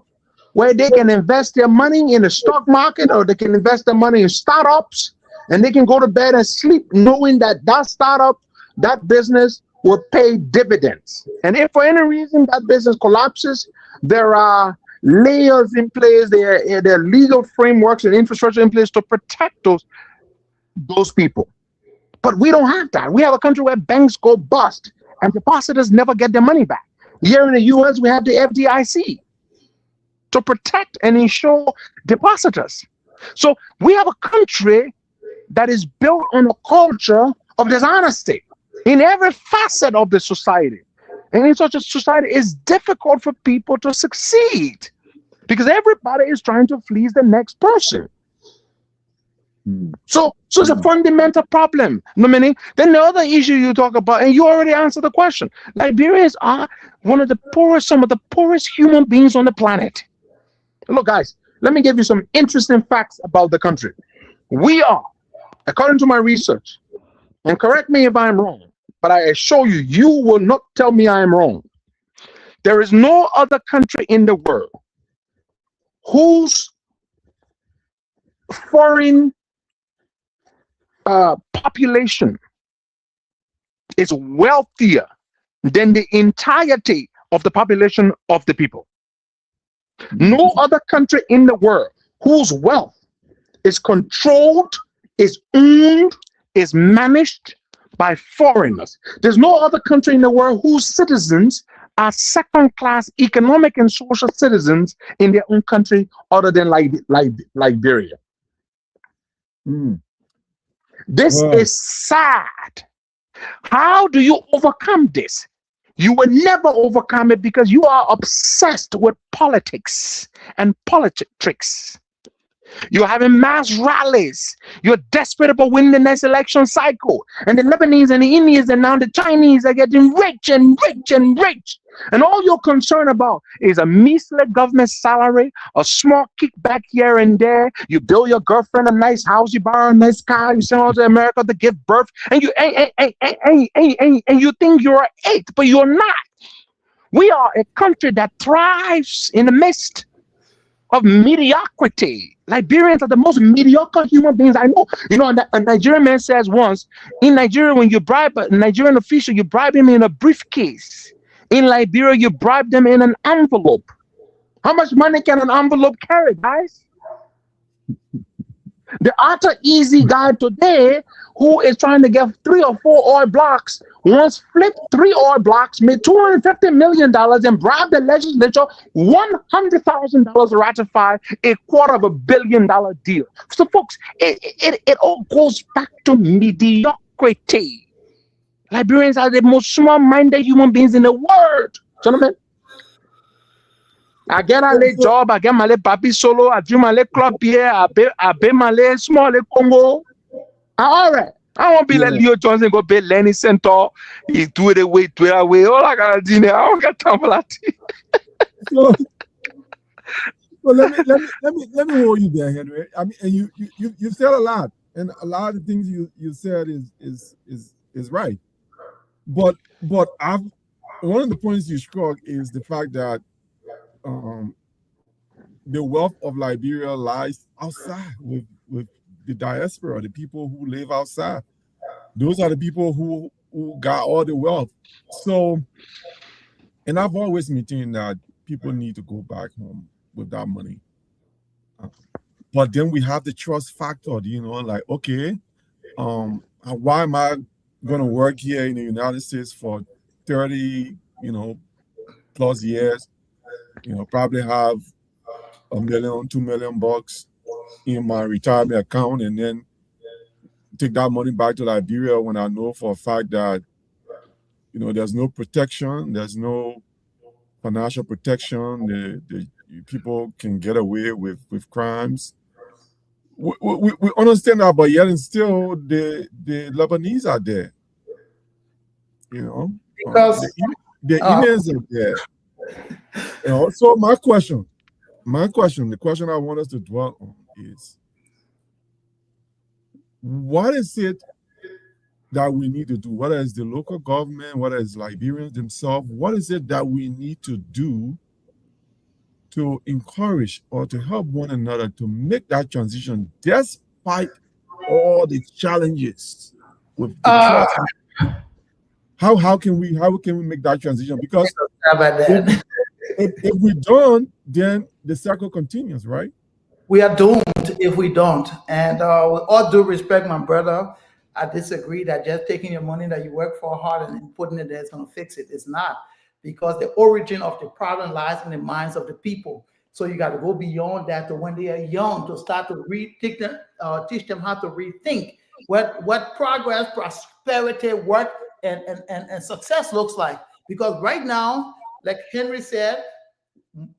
where they can invest their money in the stock market, or they can invest their money in startups, and they can go to bed and sleep knowing that startup, that business will pay dividends. And if for any reason that business collapses, there are layers in place, there are legal frameworks and infrastructure in place to protect those people. But we don't have that. We have a country where banks go bust and depositors never get their money back. Here in the US, we have the FDIC to protect and ensure depositors. So we have a country that is built on a culture of dishonesty in every facet of the society. And in such a society, it's difficult for people to succeed because everybody is trying to fleece the next person. So it's a fundamental problem. Then the other issue you talk about, and you already answered the question, Liberians are some of the poorest human beings on the planet. Look, guys, let me give you some interesting facts about the country. We are, according to my research, and correct me if I'm wrong, but I assure you, you will not tell me I am wrong. There is no other country in the world whose foreign population is wealthier than the entirety of the population of the people. No other country in the world whose wealth is controlled, is owned, is managed by foreigners. There's no other country in the world whose citizens are second-class economic and social citizens in their own country other than Liberia. This is sad. How do you overcome this? You will never overcome it because you are obsessed with politics and politics. You're having mass rallies. You're desperate about winning the next election cycle. And the Lebanese and the Indians and now the Chinese are getting rich and rich and rich. And all you're concerned about is a measly government salary, a small kickback here and there. You build your girlfriend a nice house, you buy her a nice car, you send her to America to give birth, and you think you're it, but you're not. We are a country that thrives in the midst of mediocrity. Liberians are the most mediocre human beings I know. A Nigerian man says once, in Nigeria, when you bribe a Nigerian official, you bribe him in a briefcase. In Liberia, you bribe them in an envelope. How much money can an envelope carry, guys? The utter easy guy today who is trying to get 3 or 4 oil blocks once flipped 3 oil blocks, made $250 million, and bribed the legislature $100,000 to ratify a $250 million deal. So, folks, it all goes back to mediocrity. Liberians are the most small-minded human beings in the world, gentlemen. I get a little job, I get my little papi solo, I do my little club here, I be my little small little Congo. All right. I won't be like Leo Johnson go pay Lenny Center. He do it away. All I gotta do now, I don't got time for that. So let me hold you there, Henry. I mean, and you said a lot, and a lot of things you said is right. But one of the points you struck is the fact that the wealth of Liberia lies outside with the diaspora, the people who live outside. Those are the people who got all the wealth. So, and I've always maintained that people need to go back home with that money. But then we have the trust factor, like, okay, why am I going to work here in the United States for 30, plus years, probably have $1 million, $2 million in my retirement account, and then take that money back to Liberia when I know for a fact that, there's no protection, there's no financial protection, the people can get away with crimes. We understand that, but yet and still the Lebanese are there. Because the Indians are there. So my question, the question I want us to dwell on is, what is it that we need to do? Whether it's the local government, whether it's Liberians themselves, what is it that we need to do to encourage or to help one another to make that transition despite all the challenges with the trust? How can we make that transition? Because if we don't, then the cycle continues, right? We are doomed if we don't. And with all due respect, my brother, I disagree that just taking your money that you work for hard and putting it there is going to fix it. It's not, because the origin of the problem lies in the minds of the people. So you got to go beyond that to when they are young, to start to teach them how to rethink what progress, prosperity, work, and success looks like. Because right now, like Henry said,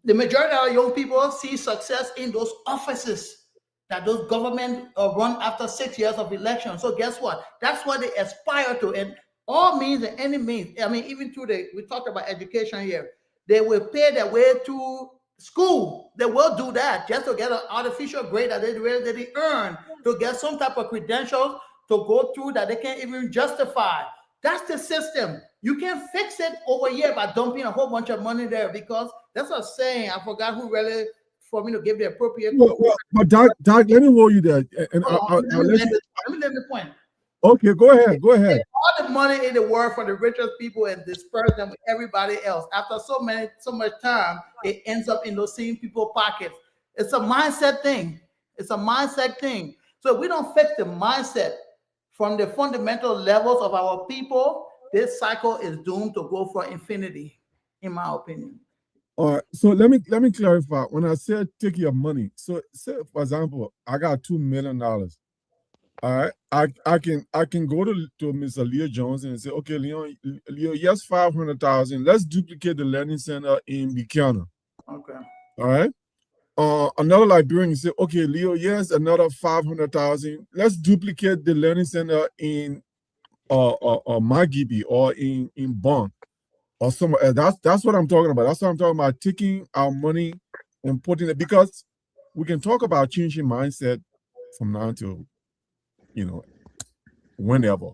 the majority of our young people see success in those offices that those government run after 6 years of election. So guess what? That's what they aspire to. And all means and any means. I mean, even we talked about education here. They will pay their way to school. They will do that just to get an artificial grade that they earn, to get some type of credentials to go through that they can't even justify. That's the system. You can't fix it over here by dumping a whole bunch of money there, because that's what I'm saying. I forgot who really, for me to give the appropriate. But Doc, let me hold you there. And let me let the point. Okay, go ahead. All the money in the world for the richest people and disperse them with everybody else. After so much time, it ends up in those same people's pockets. It's a mindset thing. So if we don't fix the mindset from the fundamental levels of our people, this cycle is doomed to go for infinity, in my opinion. All right. So let me clarify. When I said take your money, so say for example, I got $2 million. All right, I can go to Mr. Leo Jones and say, okay, Leo, yes, 500,000. Let's duplicate the learning center in Buchanan. Okay. All right. Another Liberian say, okay, Leo, yes, another 500,000. Let's duplicate the learning center in Magibi or in Bonn or somewhere else. That's what I'm talking about. That's what I'm talking about. Taking our money and putting it, because we can talk about changing mindset from now to whenever.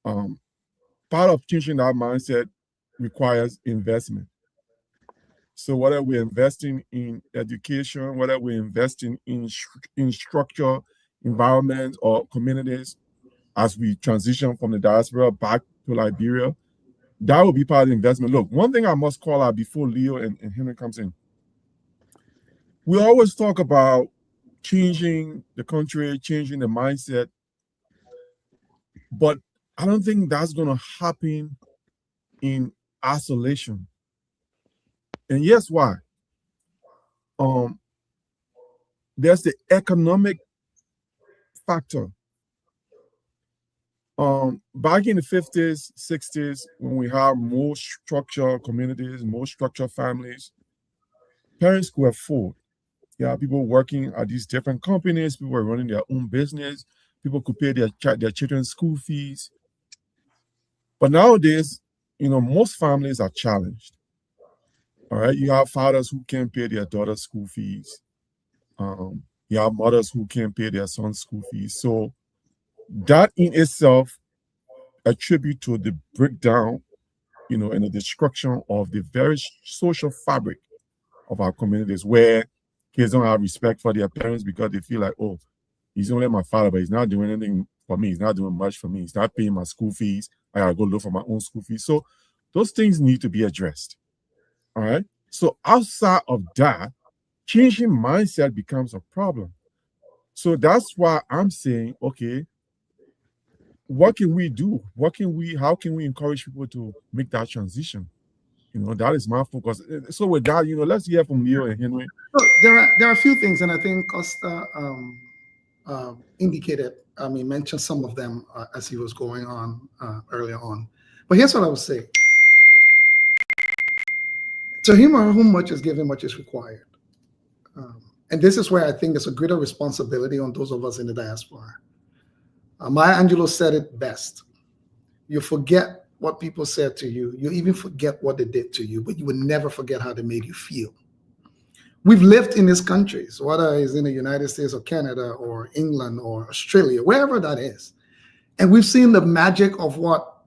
Part of changing that mindset requires investment. So whether we're investing in education, whether we're investing in structure, environments, or communities, as we transition from the diaspora back to Liberia, that will be part of the investment. Look, one thing I must call out before Leo and Henry comes in. We always talk about changing the country, changing the mindset, but I don't think that's going to happen in isolation. And yes, why? There's the economic factor. Back in the 50s, 60s, when we had more structured communities, more structured families, parents could afford. Yeah, people working at these different companies, people were running their own business, people could pay their children's school fees. But nowadays, most families are challenged. All right, you have fathers who can't pay their daughter's school fees. You have mothers who can't pay their son's school fees. So that in itself attribute to the breakdown, and the destruction of the very social fabric of our communities, where kids don't have respect for their parents because they feel like, oh, he's only my father, but he's not doing anything for me. He's not doing much for me. He's not paying my school fees. I gotta go look for my own school fees. So those things need to be addressed. All right. So outside of that, changing mindset becomes a problem. So that's why I'm saying, okay, what can we do? How can we encourage people to make that transition? That is my focus. So with that, let's hear from Leo and Henry. So there are a few things, and I think Costa mentioned some of them as he was going on earlier on. But here's what I would say: to him or whom much is given, much is required. And this is where I think there's a greater responsibility on those of us in the diaspora. Maya Angelou said it best: you forget what people said to you, you even forget what they did to you, but you will never forget how they made you feel. We've lived in these countries, whether it's in the United States or Canada or England or Australia, wherever that is. And we've seen the magic of what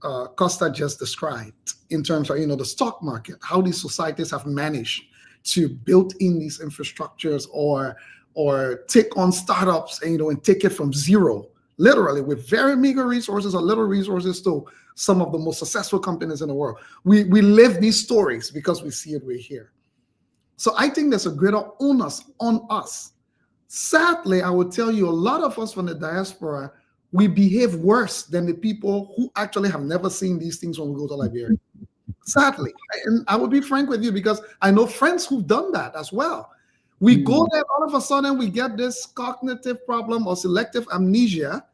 Costa just described in terms of, the stock market, how these societies have managed to build in these infrastructures or take on startups and take it from zero, literally with very meager resources or little resources to some of the most successful companies in the world. We live these stories because we see it, we're here. So I think there's a greater onus on us. Sadly, I would tell you, a lot of us from the diaspora, we behave worse than the people who actually have never seen these things when we go to Liberia. Sadly. And I will be frank with you because I know friends who've done that as well. We go there, all of a sudden we get this cognitive problem or selective amnesia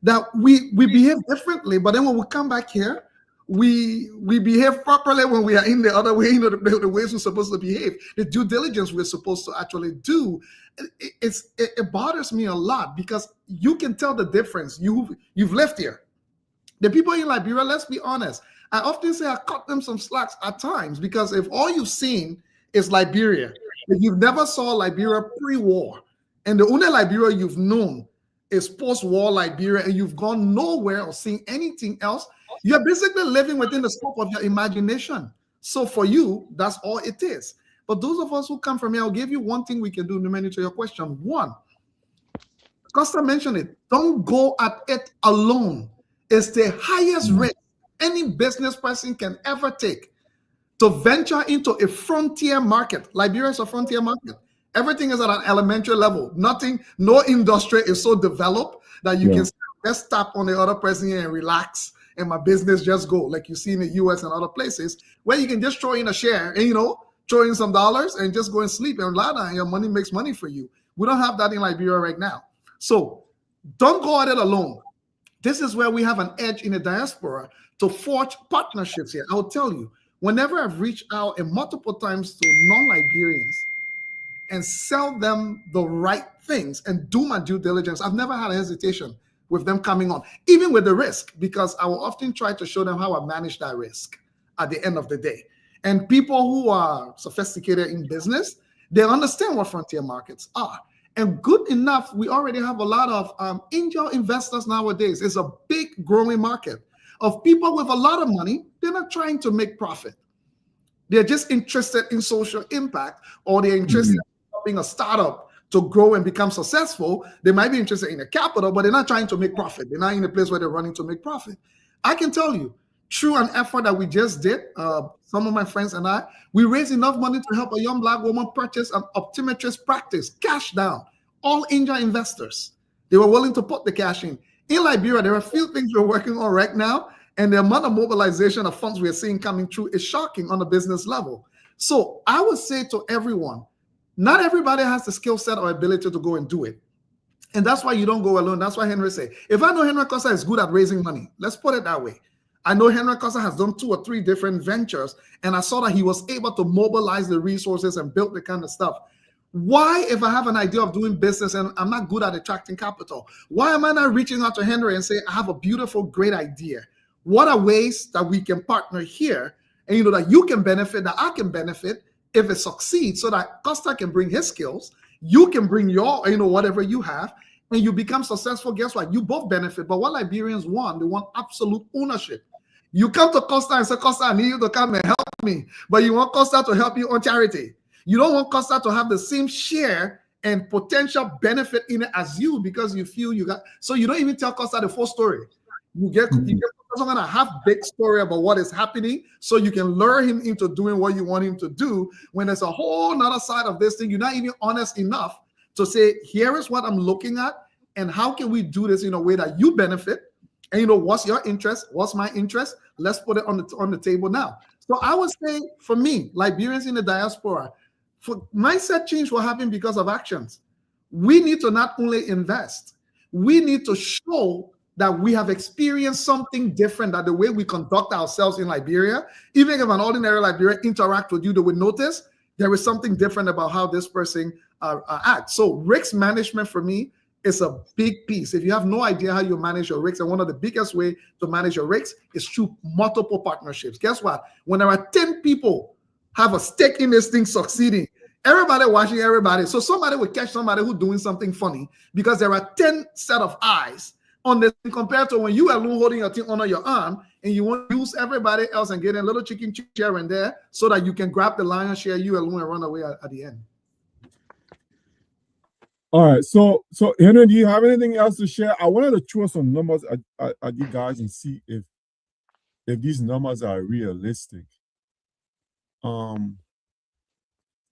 that we behave differently. But then when we come back here, we behave properly when we are in the other way, the ways we're supposed to behave, the due diligence we're supposed to actually do. It bothers me a lot because you can tell the difference. You've lived here. The people in Liberia, let's be honest, I often say I cut them some slacks at times because if all you've seen is Liberia, if you've never saw Liberia pre-war, and the only Liberia you've known is post-war Liberia, and you've gone nowhere or seen anything else, you're basically living within the scope of your imagination. So for you, that's all it is. But those of us who come from here, I'll give you one thing we can do, Numeni, to your question. One, Costa mentioned it, don't go at it alone. It's the highest risk any business person can ever take to venture into a frontier market. Liberia is a frontier market. Everything is at an elementary level. No industry is so developed that you can just tap on the other person and relax and my business just go, like you see in the US and other places, where you can just throw in a share and, throw in some dollars and just go and sleep and lie down and your money makes money for you. We don't have that in Liberia right now. So don't go at it alone. This is where we have an edge in the diaspora to forge partnerships here. I'll tell you, whenever I've reached out and multiple times to non-Liberians and sell them the right things and do my due diligence, I've never had a hesitation with them coming on, even with the risk, because I will often try to show them how I manage that risk at the end of the day. And people who are sophisticated in business, they understand what frontier markets are. And good enough, we already have a lot of angel investors nowadays. It's a big growing market of people with a lot of money. They're not trying to make profit. They're just interested in social impact, or they're interested in helping a startup to grow and become successful. They might be interested in the capital, but they're not trying to make profit. They're not in a place where they're running to make profit. I can tell you, through an effort that we just did, some of my friends and I, we raised enough money to help a young Black woman purchase an optometrist practice, cash down, all angel investors. They were willing to put the cash in. In Liberia, there are a few things we're working on right now, and the amount of mobilization of funds we're seeing coming through is shocking on a business level. So I would say to everyone, not everybody has the skill set or ability to go and do it. And that's why you don't go alone. That's why Henry said, if I know Henry Costa is good at raising money, let's put it that way. I know Henry Costa has done 2 or 3 different ventures, and I saw that he was able to mobilize the resources and build the kind of stuff. Why, if I have an idea of doing business and I'm not good at attracting capital, why am I not reaching out to Henry and say, I have a beautiful, great idea? What are ways that we can partner here and that you can benefit, that I can benefit if it succeeds, so that Costa can bring his skills, you can bring your, whatever you have, and you become successful. Guess what? You both benefit. But what Liberians want, they want absolute ownership. You come to Costa and say, Costa, I need you to come and help me. But you want Costa to help you on charity. You don't want Costa to have the same share and potential benefit in it as you, because you feel you got. So you don't even tell Costa the full story. You get focused on a half big story about what is happening, so you can lure him into doing what you want him to do. When there's a whole nother side of this thing, you're not even honest enough to say, here is what I'm looking at, and how can we do this in a way that you benefit? And what's your interest? What's my interest? Let's put it on the table now. So I would say, for me, Liberians in the diaspora, for mindset change will happen because of actions. We need to not only invest, we need to show that we have experienced something different, that the way we conduct ourselves in Liberia, even if an ordinary Liberian interact with you, they would notice there is something different about how this person acts. So risk management for me is a big piece. If you have no idea how you manage your risks, and one of the biggest ways to manage your risks is through multiple partnerships. Guess what? When there are 10 people have a stake in this thing succeeding, everybody watching everybody. So somebody will catch somebody who's doing something funny because there are 10 set of eyes on this thing, compared to when you alone holding your thing under your arm and you want to use everybody else and get a little chicken chair in there so that you can grab the lion's share, you alone, and run away at the end. All right, so Henry, do you have anything else to share? I wanted to throw some numbers at you guys and see if these numbers are realistic. But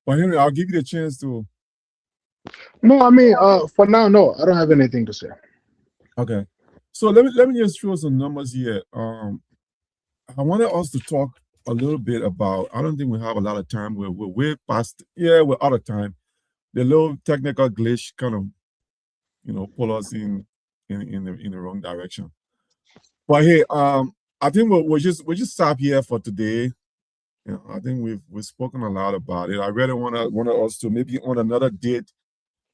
Henry, I'll give you the chance to. No, I mean, for now, no, I don't have anything to say. Okay, so let me just throw some numbers here. I wanted us to talk a little bit about. I don't think we have a lot of time. We're way past. Yeah, we're out of time. The little technical glitch kind of, pull us in the wrong direction. But hey, I think we'll just stop here for today. I think we've spoken a lot about it. I really want us to maybe on another date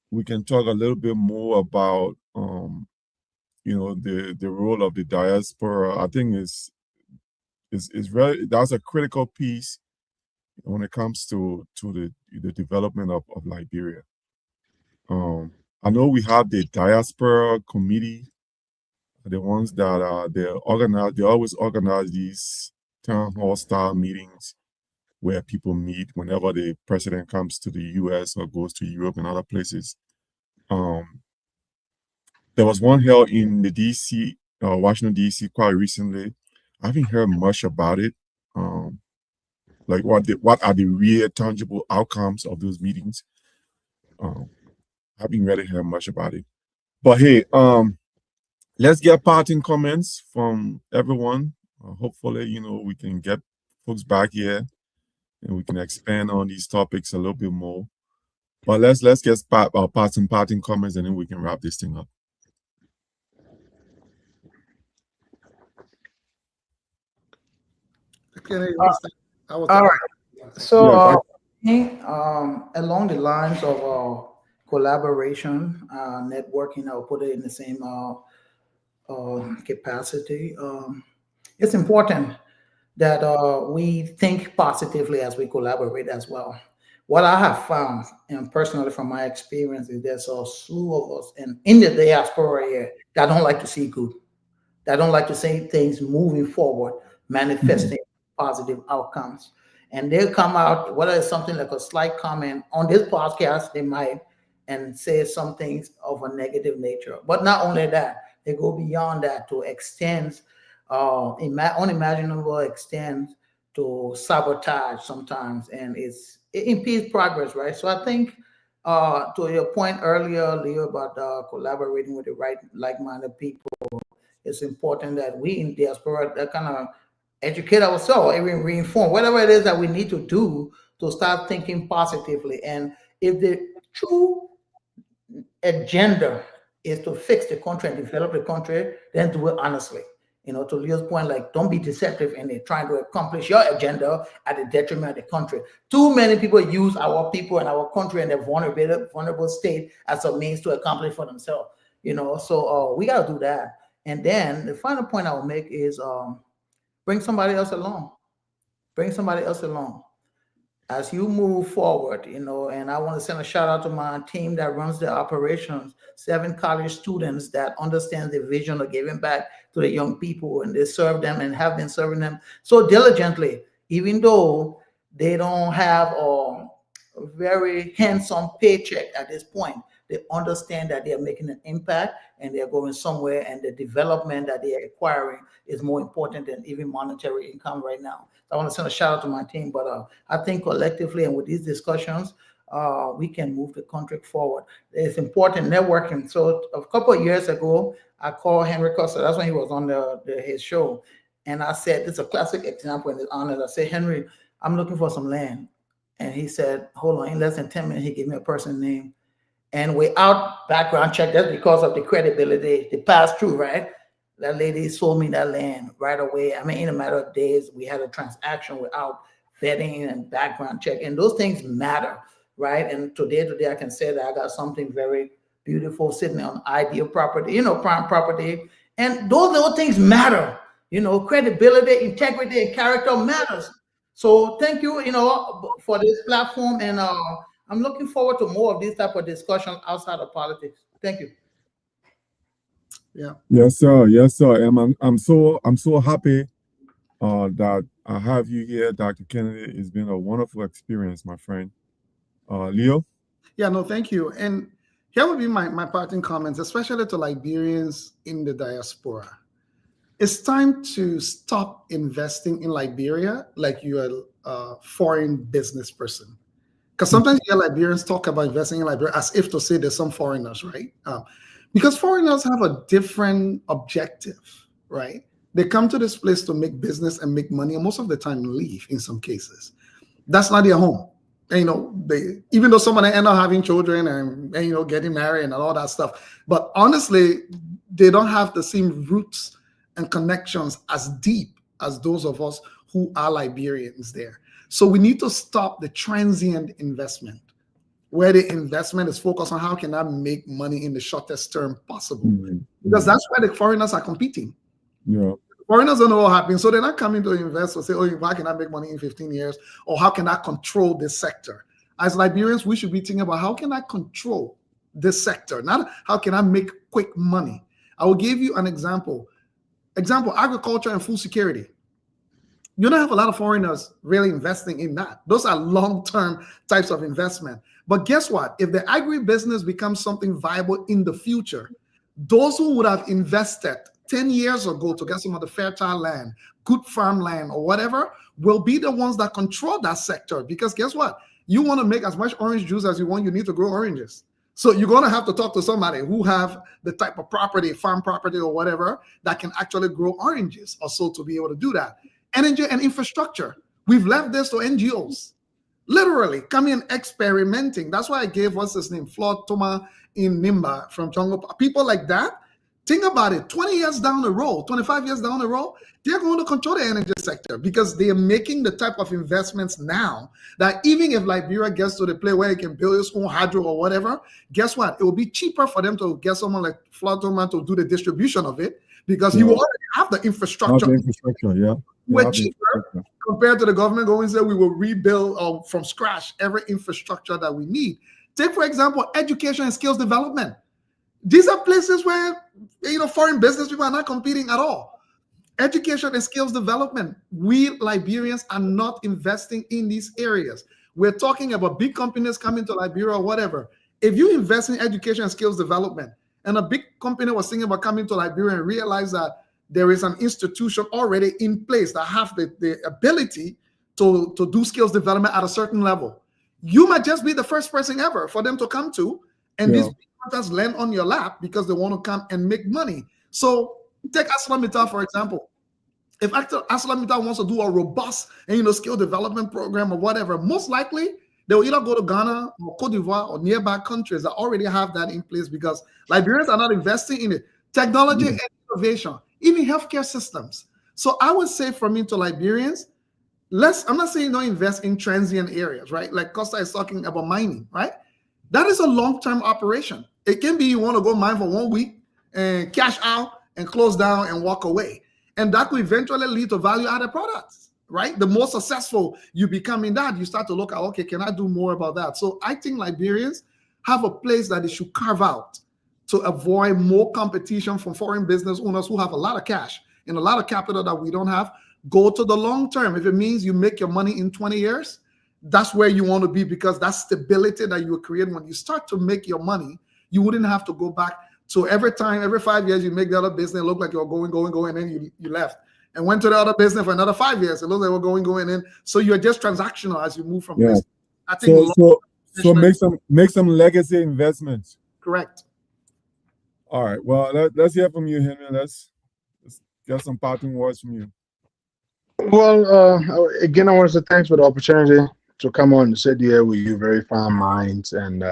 we can talk a little bit more about the role of the diaspora. I think is very, that's a critical piece when it comes to the development of Liberia. I know we have the diaspora committee, the ones that they always organize these town hall style meetings where people meet whenever the president comes to the US or goes to Europe and other places. There was one held in the DC, Washington DC quite recently. I haven't heard much about it. Like what are the real tangible outcomes of those meetings? I haven't really heard much about it. But hey, let's get parting comments from everyone. Hopefully, we can get folks back here and we can expand on these topics a little bit more. But let's get our parting comments, and then we can wrap this thing up. All right. So, along the lines of collaboration, networking, I'll put it in the same capacity. It's important that we think positively as we collaborate as well. What I have found, and personally from my experience, is there's a slew of us in the diaspora here that don't like to see good, that don't like to see things moving forward, manifesting positive outcomes. And they'll come out, whether it's something like a slight comment on this podcast, they might, and say some things of a negative nature. But not only that, they go beyond that to extend unimaginable extent to sabotage sometimes, and it impedes progress, right? So I think to your point earlier, Leo, about collaborating with the right like-minded people, it's important that we in diaspora that kind of educate ourselves, even reinform whatever it is that we need to do to start thinking positively. And if the true agenda is to fix the country and develop the country, then do it honestly. To Leo's point, like, don't be deceptive in it, trying to accomplish your agenda at the detriment of the country. Too many people use our people and our country and their vulnerable state as a means to accomplish for themselves. So we got to do that. And then the final point I will make is bring somebody else along. Bring somebody else along as you move forward, and I want to send a shout out to my team that runs the operations, 7 college students that understand the vision of giving back to the young people, and they serve them and have been serving them so diligently, even though they don't have a very handsome paycheck at this point. they understand that they are making an impact and they're going somewhere, and the development that they are acquiring is more important than even monetary income right now. So I want to send a shout out to my team, but I think collectively and with these discussions, we can move the country forward. It's important networking. So a couple of years ago, I called Henry Costa. That's when he was on his show. And I said, this is a classic example in his honor. I said, Henry, I'm looking for some land. And he said, hold on, in less than 10 minutes, he gave me a person's name. And without background check, that's because of the credibility, the pass through, right? That lady sold me that land right away. I mean, in a matter of days, we had a transaction without vetting and background check. And those things matter, right? And today, I can say that I got something very beautiful sitting on ideal property, prime property. And those little things matter. Credibility, integrity, and character matters. So thank you, for this platform. And I'm looking forward to more of these type of discussions outside of politics. Thank you. Yeah. Yes, sir. Yes, sir. And I'm so happy that I have you here, Dr. Kennedy. It's been a wonderful experience, my friend. Leo? Yeah, no, thank you. And here would be my parting comments, especially to Liberians in the diaspora. It's time to stop investing in Liberia like you're a foreign business person. Because sometimes you hear Liberians talk about investing in Liberia as if to say there's some foreigners, right? Because foreigners have a different objective, right? They come to this place to make business and make money, and most of the time leave in some cases. That's not their home. And, they, even though some of them end up having children and getting married and all that stuff, but honestly, they don't have the same roots and connections as deep as those of us who are Liberians there. So we need to stop the transient investment, where the investment is focused on how can I make money in the shortest term possible. Mm-hmm. Because that's where the foreigners are competing. Yeah. Foreigners don't know what happens, so they're not coming to invest or say, oh, how can I make money in 15 years? Or how can I control this sector? As Liberians, we should be thinking about how can I control this sector, not how can I make quick money. I will give you an example. Agriculture and food security. You don't have a lot of foreigners really investing in that. Those are long-term types of investment. But guess what? If the agribusiness becomes something viable in the future, those who would have invested 10 years ago to get some of the fertile land, good farmland or whatever, will be the ones that control that sector. Because guess what? You want to make as much orange juice as you want, you need to grow oranges. So you're going to have to talk to somebody who have the type of property, farm property or whatever, that can actually grow oranges or so to be able to do that. Energy and infrastructure. We've left this to NGOs. Literally coming and experimenting. That's why I gave what's his name, Floyd Toma in Nimba from Jungle. People like that. Think about it. 20 years down the road, 25 years down the road, they're going to control the energy sector because they are making the type of investments now that even if Liberia gets to the place where it can build its own hydro or whatever, guess what? It will be cheaper for them to get someone like Floyd Toma to do the distribution of it because you already have the infrastructure. We're cheaper compared to the government going to say we will rebuild from scratch every infrastructure that we need. Take, for example, education and skills development. These are places where foreign business people are not competing at all. Education and skills development. We Liberians are not investing in these areas. We're talking about big companies coming to Liberia or whatever. If you invest in education and skills development, and a big company was thinking about coming to Liberia and realize that there is an institution already in place that have the ability to do skills development at a certain level, you might just be the first person ever for them to come to, and these just land on your lap because they want to come and make money. So take ArcelorMittal, for example. If ArcelorMittal wants to do a robust skill development program or whatever, most likely they will either go to Ghana or Cote d'Ivoire or nearby countries that already have that in place because Liberians are not investing in it. Technology and innovation, even healthcare systems. So I would say for me to Liberians, I'm not saying don't invest in transient areas, right? Like Costa is talking about mining, right? That is a long-term operation. It can be you want to go mine for 1 week and cash out and close down and walk away. And that could eventually lead to value-added products, right? The more successful you become in that, you start to look at, okay, can I do more about that? So I think Liberians have a place that they should carve out to avoid more competition from foreign business owners who have a lot of cash and a lot of capital that we don't have. Go to the long term. If it means you make your money in 20 years, that's where you want to be because that stability that you create when you start to make your money, you wouldn't have to go back. So every 5 years, you make the other business look like you're going, and then you left and went to the other business for another 5 years. It looks like we're going, and so you're just transactional as you move from business. I think so make some legacy investments. Correct. All right. Well, let's hear from you, Henry. Let's get some parting words from you. Well, again, I want to say thanks for the opportunity to come on and sit here with you, very fine minds, and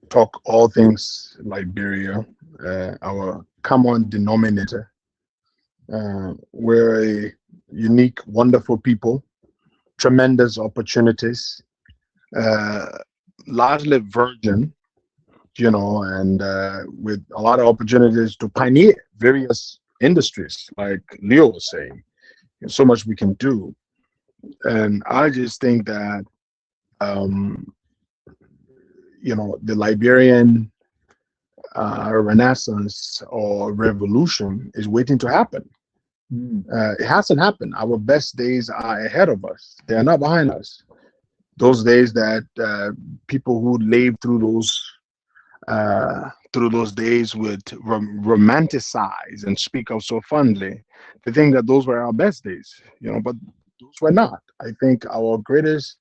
talk all things Liberia, our common denominator. We're a unique, wonderful people, tremendous opportunities, largely virgin, and with a lot of opportunities to pioneer various industries, like Leo was saying. There's so much we can do. And I just think that, the Liberian Renaissance or revolution is waiting to happen. It hasn't happened. Our best days are ahead of us. They are not behind us. Those days that people who lived through those days would romanticize and speak of so fondly. They think that those were our best days, but those were not. I think our greatest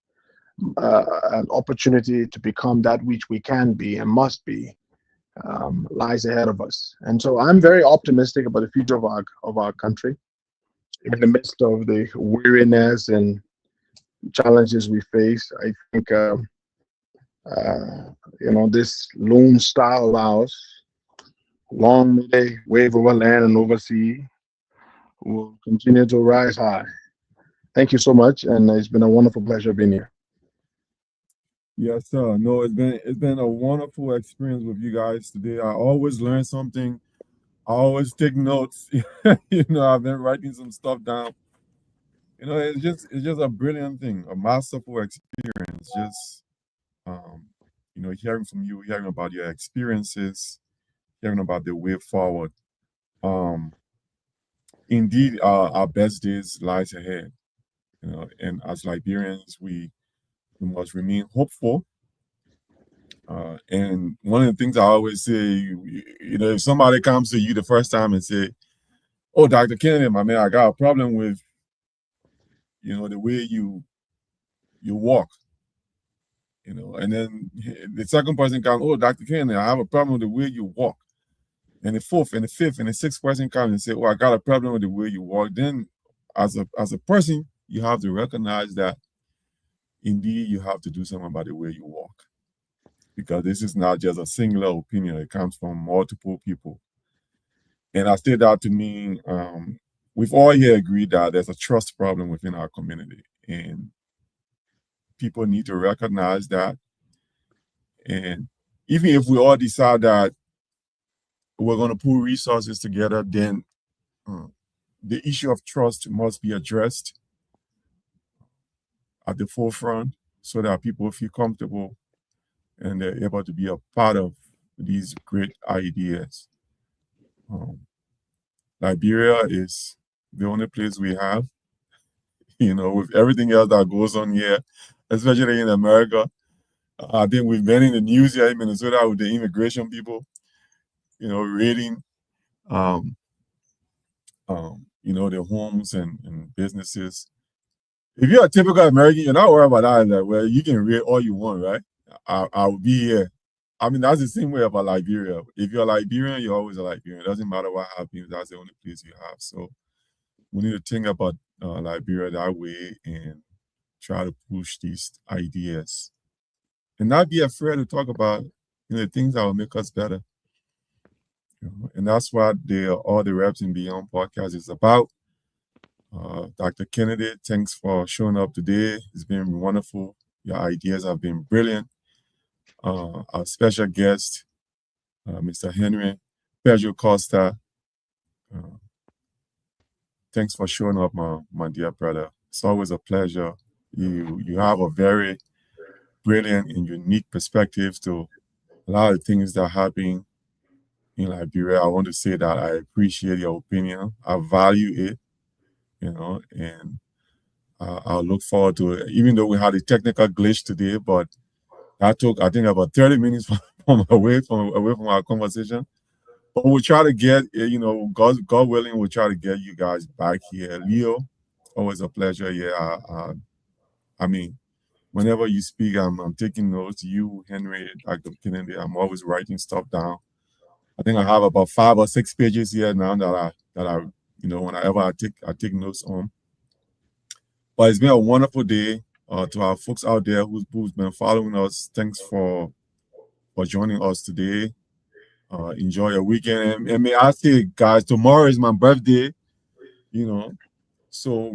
opportunity to become that which we can be and must be lies ahead of us. And so I'm very optimistic about the future of our country. In the midst of the weariness and challenges we face, I think this Lone Star of ours, long may they wave over land and over sea, will continue to rise high. Thank you so much, and it's been a wonderful pleasure being here. Yes, sir. No, it's been a wonderful experience with you guys today. I always learn something. I always take notes. I've been writing some stuff down. It's just a brilliant thing, a masterful experience. Just hearing from you, hearing about your experiences, hearing about the way forward. Indeed, our best days lies ahead. And as Liberians, we must remain hopeful. And one of the things I always say, if somebody comes to you the first time and say, "Oh, Dr. Kennedy, my man, I got a problem with, the way you walk," and then the second person comes, "Oh, Dr. Kennedy, I have a problem with the way you walk." And the fourth and the fifth and the sixth person comes and say, "Oh, I got a problem with the way you walk." Then as a person, you have to recognize that indeed you have to do something about the way you walk. Because this is not just a singular opinion, it comes from multiple people. And I say that to mean we've all here agreed that there's a trust problem within our community. And people need to recognize that. And even if we all decide that we're going to pull resources together, then the issue of trust must be addressed at the forefront so that people feel comfortable and they're able to be a part of these great ideas. Liberia is the only place we have, with everything else that goes on here, especially in America. I think we've been in the news here in Minnesota with the immigration people, raiding, their homes and businesses. If you're a typical American, you're not worried about that. Like, well, you can raid all you want, right? I will be here. I mean, that's the same way about Liberia. If you're a Liberian, you're always a Liberian. It doesn't matter what happens. That's the only place you have. So we need to think about Liberia that way and try to push these ideas and not be afraid to talk about the things that will make us better. And that's what all the Reps and Beyond podcast is about. Dr. Kennedy, thanks for showing up today. It's been wonderful. Your ideas have been brilliant. Our special guest, Mr. Henry Pedro Costa. Thanks for showing up, my dear brother. It's always a pleasure. You have a very brilliant and unique perspective to a lot of things that happen in Liberia. I want to say that I appreciate your opinion. I value it, and I'll look forward to it. Even though we had a technical glitch today, but that took, I think, about 30 minutes away from our conversation. But we'll try to get, God willing, we'll try to get you guys back here. Leo, always a pleasure. Yeah, I mean, whenever you speak, I'm taking notes. You, Henry, Dr. Kennedy, I'm always writing stuff down. I think I have about 5 or 6 pages here now that I whenever I take notes on. But it's been a wonderful day. To our folks out there who's been following us, thanks for joining us today. Enjoy your weekend. And may I say, guys, tomorrow is my birthday. So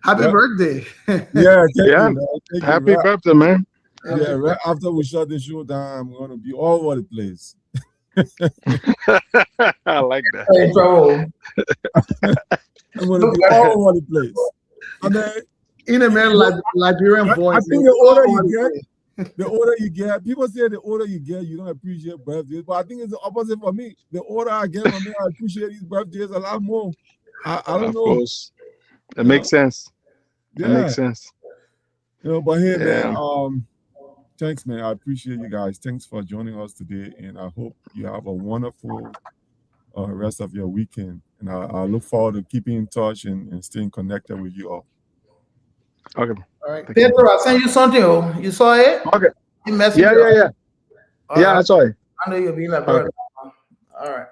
Happy birthday. Yeah, Happy birthday, man. Yeah, right after we shut the show down, I'm gonna be all over the place. I like that. Hey, bro. I'm gonna be all over the place. I mean, In a man Liberian voice. I think the older you get, people say the older you get, you don't appreciate birthdays. But I think it's the opposite for me. The older I get, I appreciate these birthdays a lot more. I don't know. Of course. It makes sense. Yeah. It makes sense. But hey, man, thanks, man. I appreciate you guys. Thanks for joining us today. And I hope you have a wonderful rest of your weekend. And I look forward to keeping in touch and staying connected with you all. Okay. All right. Pedro, I sent you something. Oh, you saw it? Okay. You messaged Yeah. Yeah, I saw it. I know you'll be like, bro. All right.